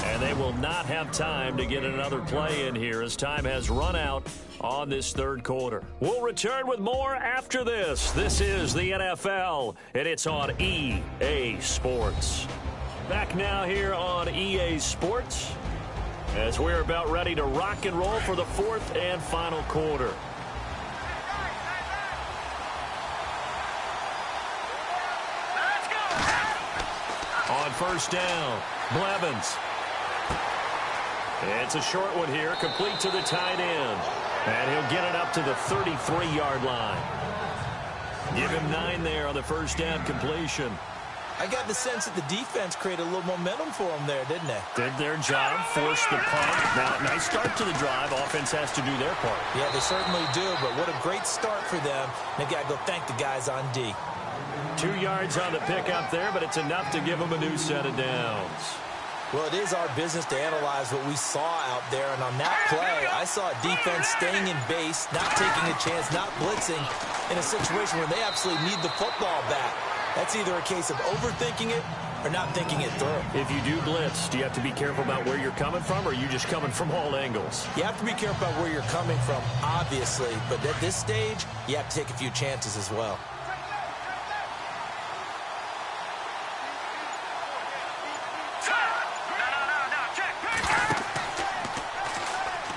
And they will not have time to get another play in here as time has run out on this third quarter. We'll return with more after this. This is the NFL, and it's on EA Sports. Back now here on EA Sports as we're about ready to rock and roll for the 4th and final quarter. On first down, Blevins. It's a short one here, complete to the tight end. And he'll get it up to the 33-yard line. Give him 9 there on the first down completion. I got the sense that the defense created a little momentum for them there, didn't they? Did their job, forced the punt. Now, nice start to the drive. Offense has to do their part. Yeah, they certainly do, but what a great start for them. They've got to go thank the guys on D. 2 yards on the pickup there, but it's enough to give them a new set of downs. Well, it is our business to analyze what we saw out there, and on that play, I saw a defense staying in base, not taking a chance, not blitzing, in a situation where they absolutely need the football back. That's either a case of overthinking it or not thinking it through. If you do blitz, do you have to be careful about where you're coming from, or are you just coming from all angles? You have to be careful about where you're coming from, obviously, but at this stage, you have to take a few chances as well.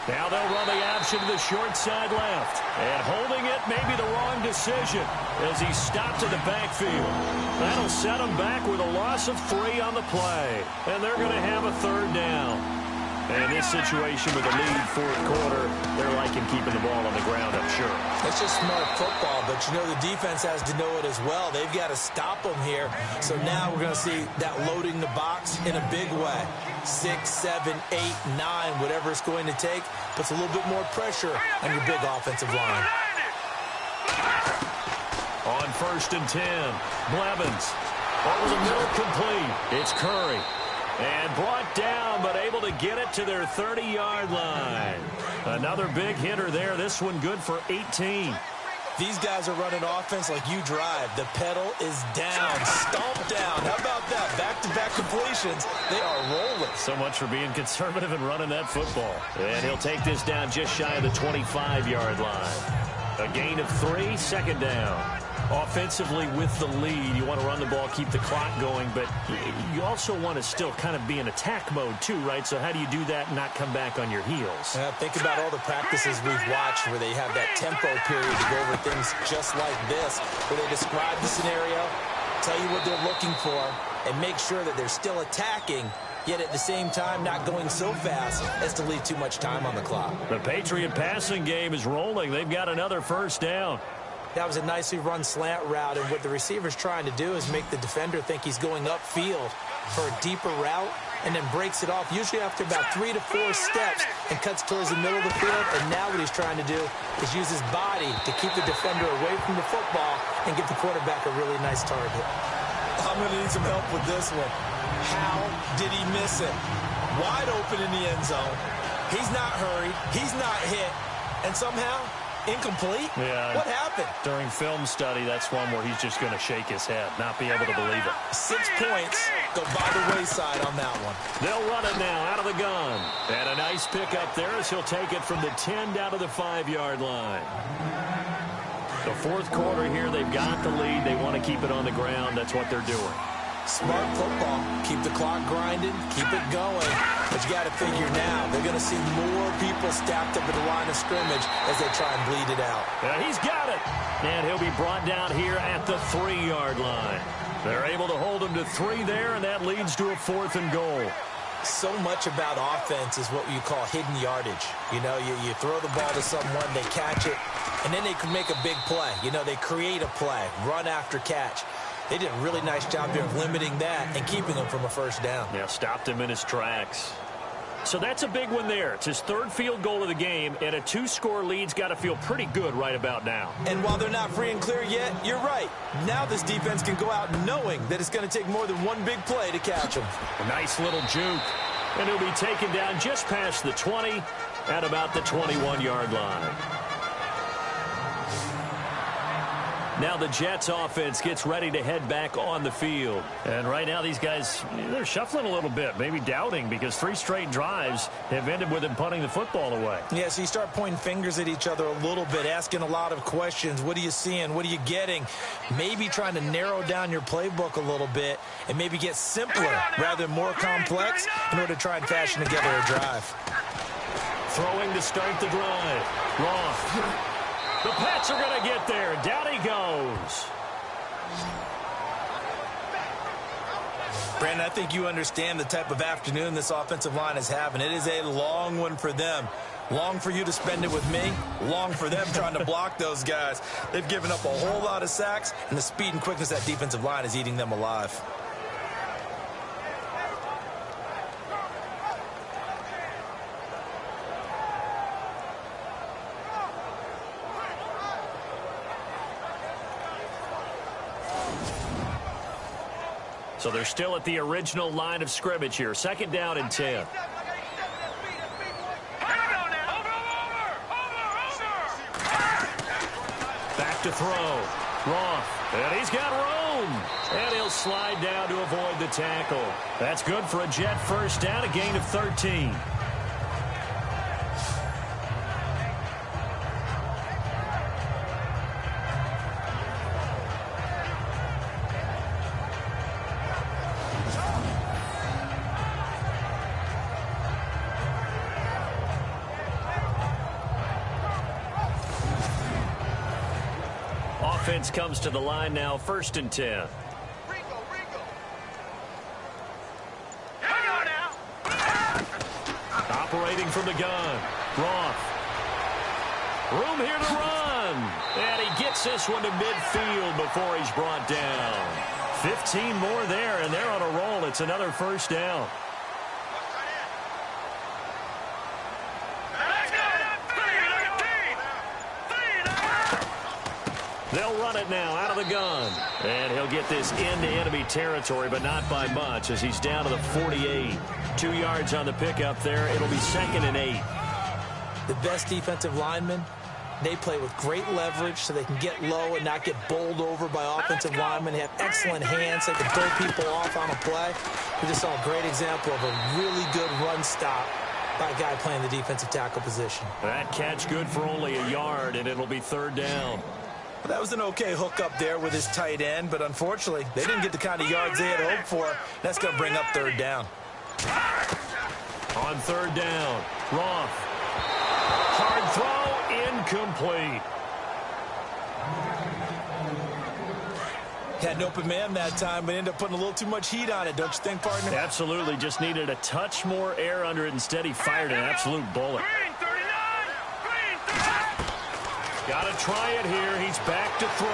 Now they'll run the option to the short side left. And holding it may be the wrong decision as he stopped in the backfield. That'll set him back with a loss of 3 on the play. And they're going to have a 3rd down. And this situation with a lead 4th quarter, they're liking keeping the ball on the ground, I'm sure. It's just smart football, but you know the defense has to know it as well. They've got to stop them here. So now we're going to see that loading the box in a big way. 6, 7, 8, 9, whatever it's going to take, puts a little bit more pressure on your big offensive line. On first and 10, Blevins. Over the middle, complete. It's Curry. And brought down, but able to get it to their 30-yard line. Another big hitter there. This one good for 18. These guys are running offense like you drive. The pedal is down, stomped down. How about that? Back-to-back completions. They are rolling. So much for being conservative and running that football. And he'll take this down just shy of the 25-yard line. A gain of 3, second down. Offensively with the lead, you want to run the ball, keep the clock going, but you also want to still kind of be in attack mode too, right? So how do you do that and not come back on your heels? Think about all the practices we've watched where they have that tempo period to go over things just like this, where they describe the scenario, tell you what they're looking for, and make sure that they're still attacking, yet at the same time not going so fast as to leave too much time on the clock. The Patriot passing game is rolling. They've got another first down. That was a nicely run slant route, and what the receiver's trying to do is make the defender think he's going upfield for a deeper route and then breaks it off, usually after about 3 to 4 steps, and cuts towards the middle of the field. And now what he's trying to do is use his body to keep the defender away from the football and get the quarterback a really nice target. I'm going to need some help with this one. How did he miss it? Wide open in the end zone. He's not hurried. He's not hit. And somehow, incomplete? Yeah. What happened? During film study, that's one where he's just going to shake his head, not be able to believe it. 6 points go by the wayside on that one. They'll run it now out of the gun. And a nice pickup there as he'll take it from the 10 down to the 5-yard line. The fourth quarter here, they've got the lead. They want to keep it on the ground. That's what they're doing. Smart football. Keep the clock grinding. Keep it going. But you got to figure now, they're going to see more people stacked up at the line of scrimmage as they try and bleed it out. He's got it. And he'll be brought down here at the 3-yard line. They're able to hold him to 3 there, and that leads to a 4th and goal. So much about offense is what you call hidden yardage. You know, you throw the ball to someone, they catch it, and then they can make a big play. You know, they create a play, run after catch. They did a really nice job there of limiting that and keeping him from a first down. Yeah, stopped him in his tracks. So that's a big one there. It's his 3rd field goal of the game, and a 2-score lead's got to feel pretty good right about now. And while they're not free and clear yet, you're right. Now this defense can go out knowing that it's going to take more than one big play to catch him. A nice little juke. And he'll be taken down just past the 20 at about the 21-yard line. Now the Jets offense gets ready to head back on the field. And right now these guys, they're shuffling a little bit, maybe doubting, because 3 straight drives have ended with them punting the football away. Yeah, so you start pointing fingers at each other a little bit, asking a lot of questions. What are you seeing? What are you getting? Maybe trying to narrow down your playbook a little bit and maybe get simpler rather than more complex in order to try and fashion together a drive. Throwing to start the drive. Roth. The Pats are going to get there. Down he goes. Brandon, I think you understand the type of afternoon this offensive line is having. It is a long one for them. Long for you to spend it with me. Long for them trying to block those guys. They've given up a whole lot of sacks, and the speed and quickness of that defensive line is eating them alive. So they're still at the original line of scrimmage here. 2nd down and 10. Back to throw. Roth. And he's got room. And he'll slide down to avoid the tackle. That's good for a Jet first down, a gain of 13. Offense comes to the line now, 1st and 10. Operating from the gun. Roth. Room here to run. And he gets this one to midfield before he's brought down. 15 more there, and they're on a roll. It's another first down. They'll run it now out of the gun. And he'll get this into enemy territory, but not by much as he's down to the 48. 2 yards on the pickup there. It'll be 2nd and 8. The best defensive linemen, they play with great leverage so they can get low and not get bowled over by offensive linemen. They have excellent hands. They can throw people off on a play. We just saw a great example of a really good run stop by a guy playing the defensive tackle position. That catch good for only a yard, and it'll be third down. Well, that was an okay hook up there with his tight end, but unfortunately, they didn't get the kind of yards they had hoped for. That's going to bring up third down. On third down, Roth. Hard throw, incomplete. Had an open man that time, but ended up putting a little too much heat on it, don't you think, partner? Absolutely, just needed a touch more air under it. Instead, he fired an absolute bullet. Got to try it here. He's back to throw.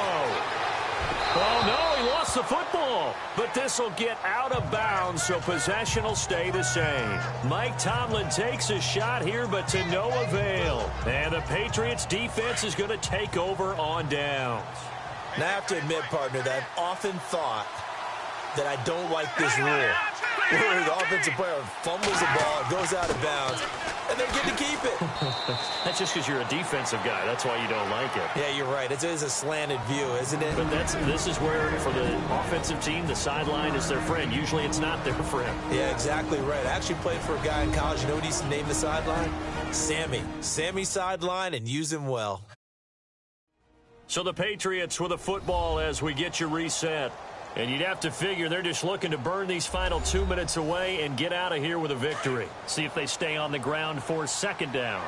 Oh, no, he lost the football. But this will get out of bounds, so possession will stay the same. Mike Tomlin takes a shot here, but to no avail. And the Patriots defense is going to take over on downs. Now, I have to admit, partner, that I've often thought that I don't like this rule, where the offensive player fumbles the ball, it goes out of bounds, and they get to keep it. That's just because you're a defensive guy. That's why you don't like it. Yeah, you're right. It is a slanted view, isn't it? But this is where, for the offensive team, the sideline is their friend. Usually it's not their friend. Yeah, exactly right. I actually played for a guy in college. You know what he used to name the sideline? Sammy. Sammy sideline, and use him well. So the Patriots with a football as we get you reset. And you'd have to figure they're just looking to burn these final 2 minutes away and get out of here with a victory. See if they stay on the ground for second down.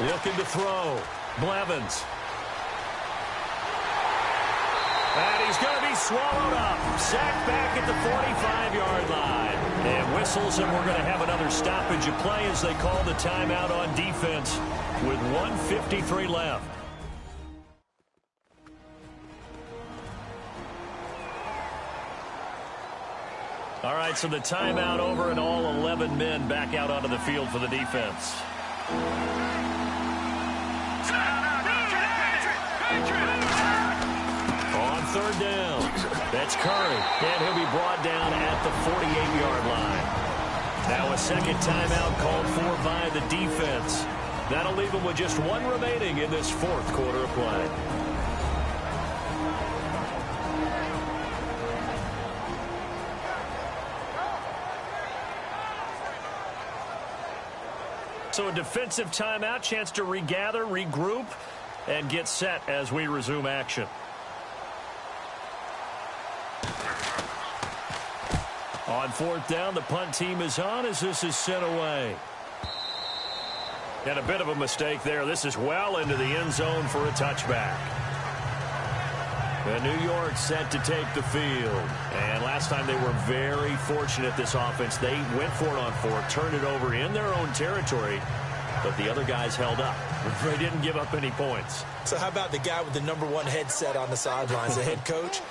Looking to throw. Blevins. And he's going to be swallowed up. Sacked back at the 45-yard line. And whistles, and we're going to have another stoppage of play as they call the timeout on defense with 1:53 left. All right, so the timeout over and all 11 men back out onto the field for the defense. On third down, that's Curry, and he'll be brought down at the 48-yard line. Now a second timeout called for by the defense. That'll leave them with just one remaining in this fourth quarter of play. So a defensive timeout, chance to regather, regroup, and get set as we resume action. On fourth down, the punt team is on as this is sent away. And a bit of a mistake there. This is well into the end zone for a touchback. And New York set to take the field. And last time they were very fortunate, this offense. They went for it on fourth, turned it over in their own territory, but the other guys held up. They didn't give up any points. So how about the guy with the #1 headset on the sidelines, the head coach?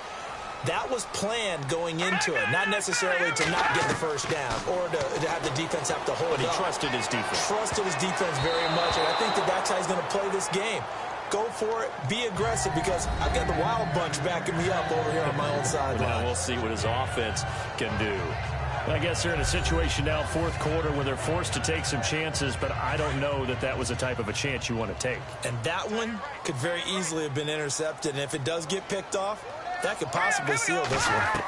That was planned going into it, not necessarily to not get the first down or to have the defense have to hold But he up. trusted his defense. Trusted his defense very much, and I think that's how he's going to play this game. Go for it, be aggressive, because I've got the wild bunch backing me up over here on my own sideline. Now we'll see what his offense can do. I guess they're in a situation now, fourth quarter, where they're forced to take some chances, but I don't know that that was the type of a chance you want to take. And that one could very easily have been intercepted, and if it does get picked off, that could possibly seal this one.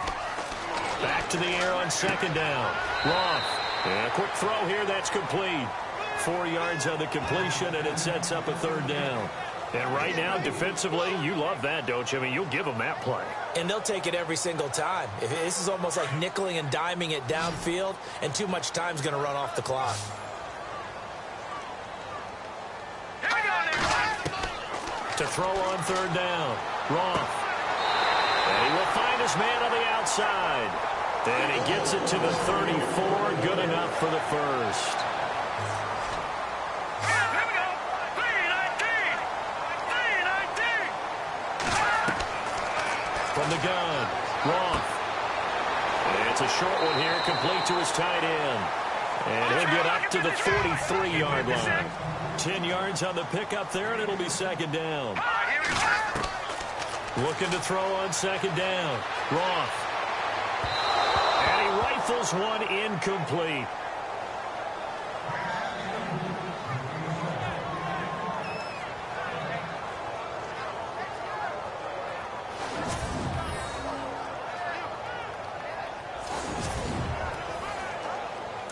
Back to the air on second down. Roth. And a quick throw here, that's complete. 4 yards on the completion, and it sets up a third down. And right now, defensively, you love that, don't you? I mean, you'll give them that play. And they'll take it every single time. This is almost like nickeling and diming it downfield, and too much time's going to run off the clock. To throw on third down. Roth. And he will find his man on the outside. And he gets it to the 34. Good enough for the first. From the gun, Roth. It's a short one here, complete to his tight end. And he'll get up to the 43-yard line. 10 yards on the pickup there, and it'll be second down. Looking to throw on second down. Roth. And he rifles one incomplete.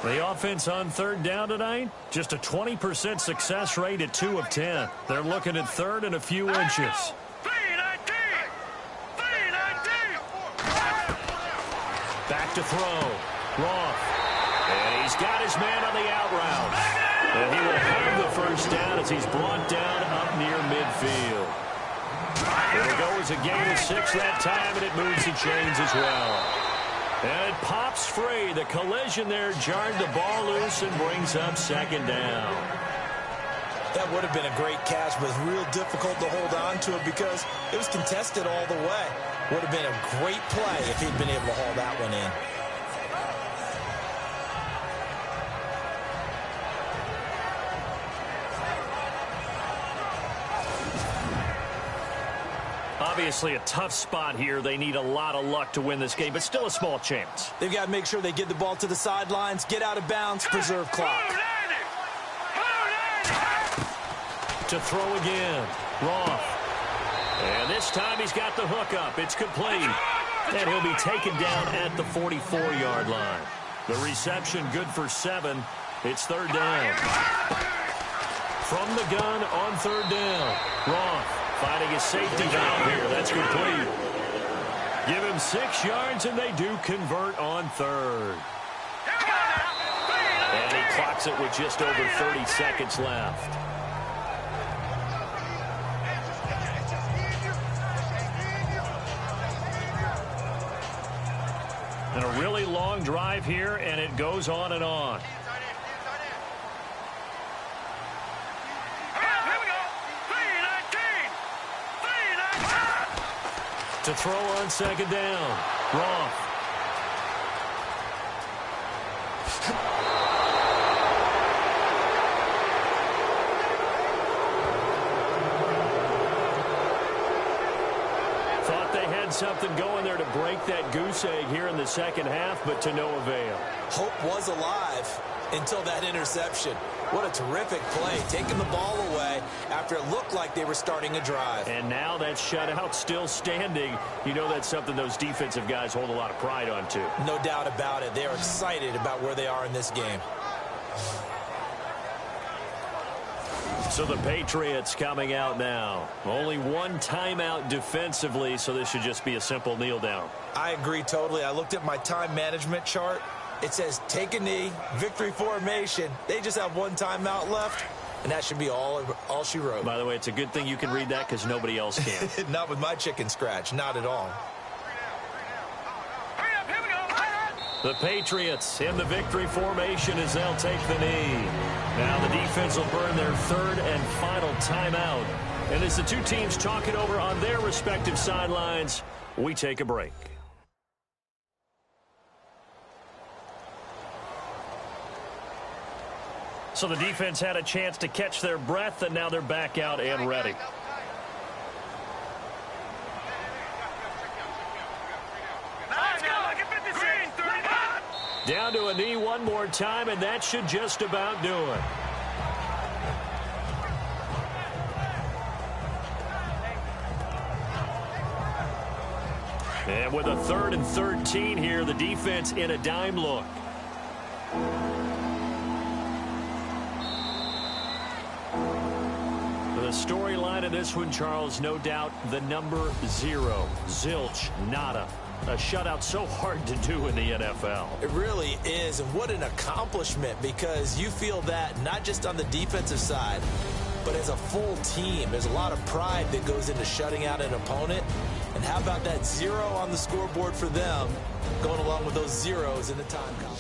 The offense on third down tonight, just a 20% success rate at 2 of 10. They're looking at third and a few inches. Back to throw. Roth. And he's got his man on the out route. And he will have the first down as he's brought down up near midfield. It'll go as a gain of 6 that time, and it moves the chains as well. And it pops free. The collision there jarred the ball loose and brings up second down. That would have been a great catch, but it's real difficult to hold on to it because it was contested all the way. Would have been a great play if he'd been able to haul that one in. Obviously a tough spot here. They need a lot of luck to win this game, but still a small chance. They've got to make sure they get the ball to the sidelines, get out of bounds, preserve clock. To throw again. Roth. And this time he's got the hook up. It's complete. And he'll be taken down at the 44-yard line. The reception good for 7. It's third down. From the gun on third down. Roth finding his safety valve here. That's complete. Give him 6 yards, and they do convert on third. And he clocks it with just over 30 seconds left. And a really long drive here, and it goes on and on. To throw on second down. Roth. Thought they had something going there to break that goose egg here in the second half, but to no avail. Hope was alive until that interception. What a terrific play, taking the ball away after it looked like they were starting a drive. And now that shutout still standing. You know that's something those defensive guys hold a lot of pride on, too. No doubt about it. They are excited about where they are in this game. So the Patriots coming out now. Only one timeout defensively, so this should just be a simple kneel down. I agree totally. I looked at my time management chart. It says take a knee, victory formation. They just have one timeout left, and that should be all she wrote. By the way, it's a good thing you can read that because nobody else can. Not with my chicken scratch. Not at all. The Patriots in the victory formation as they'll take the knee. Now the defense will burn their third and final timeout. And as the two teams talk it over on their respective sidelines, we take a break. So the defense had a chance to catch their breath, and now they're back out and ready. Down to a knee one more time, and that should just about do it. And with a 3rd and 13 here, the defense in a dime look. The storyline of this one, Charles, no doubt the number 0. Zilch, nada. A shutout so hard to do in the NFL. It really is, and what an accomplishment, because you feel that not just on the defensive side, but as a full team. There's a lot of pride that goes into shutting out an opponent. And how about that 0 on the scoreboard for them, going along with those zeros in the time column?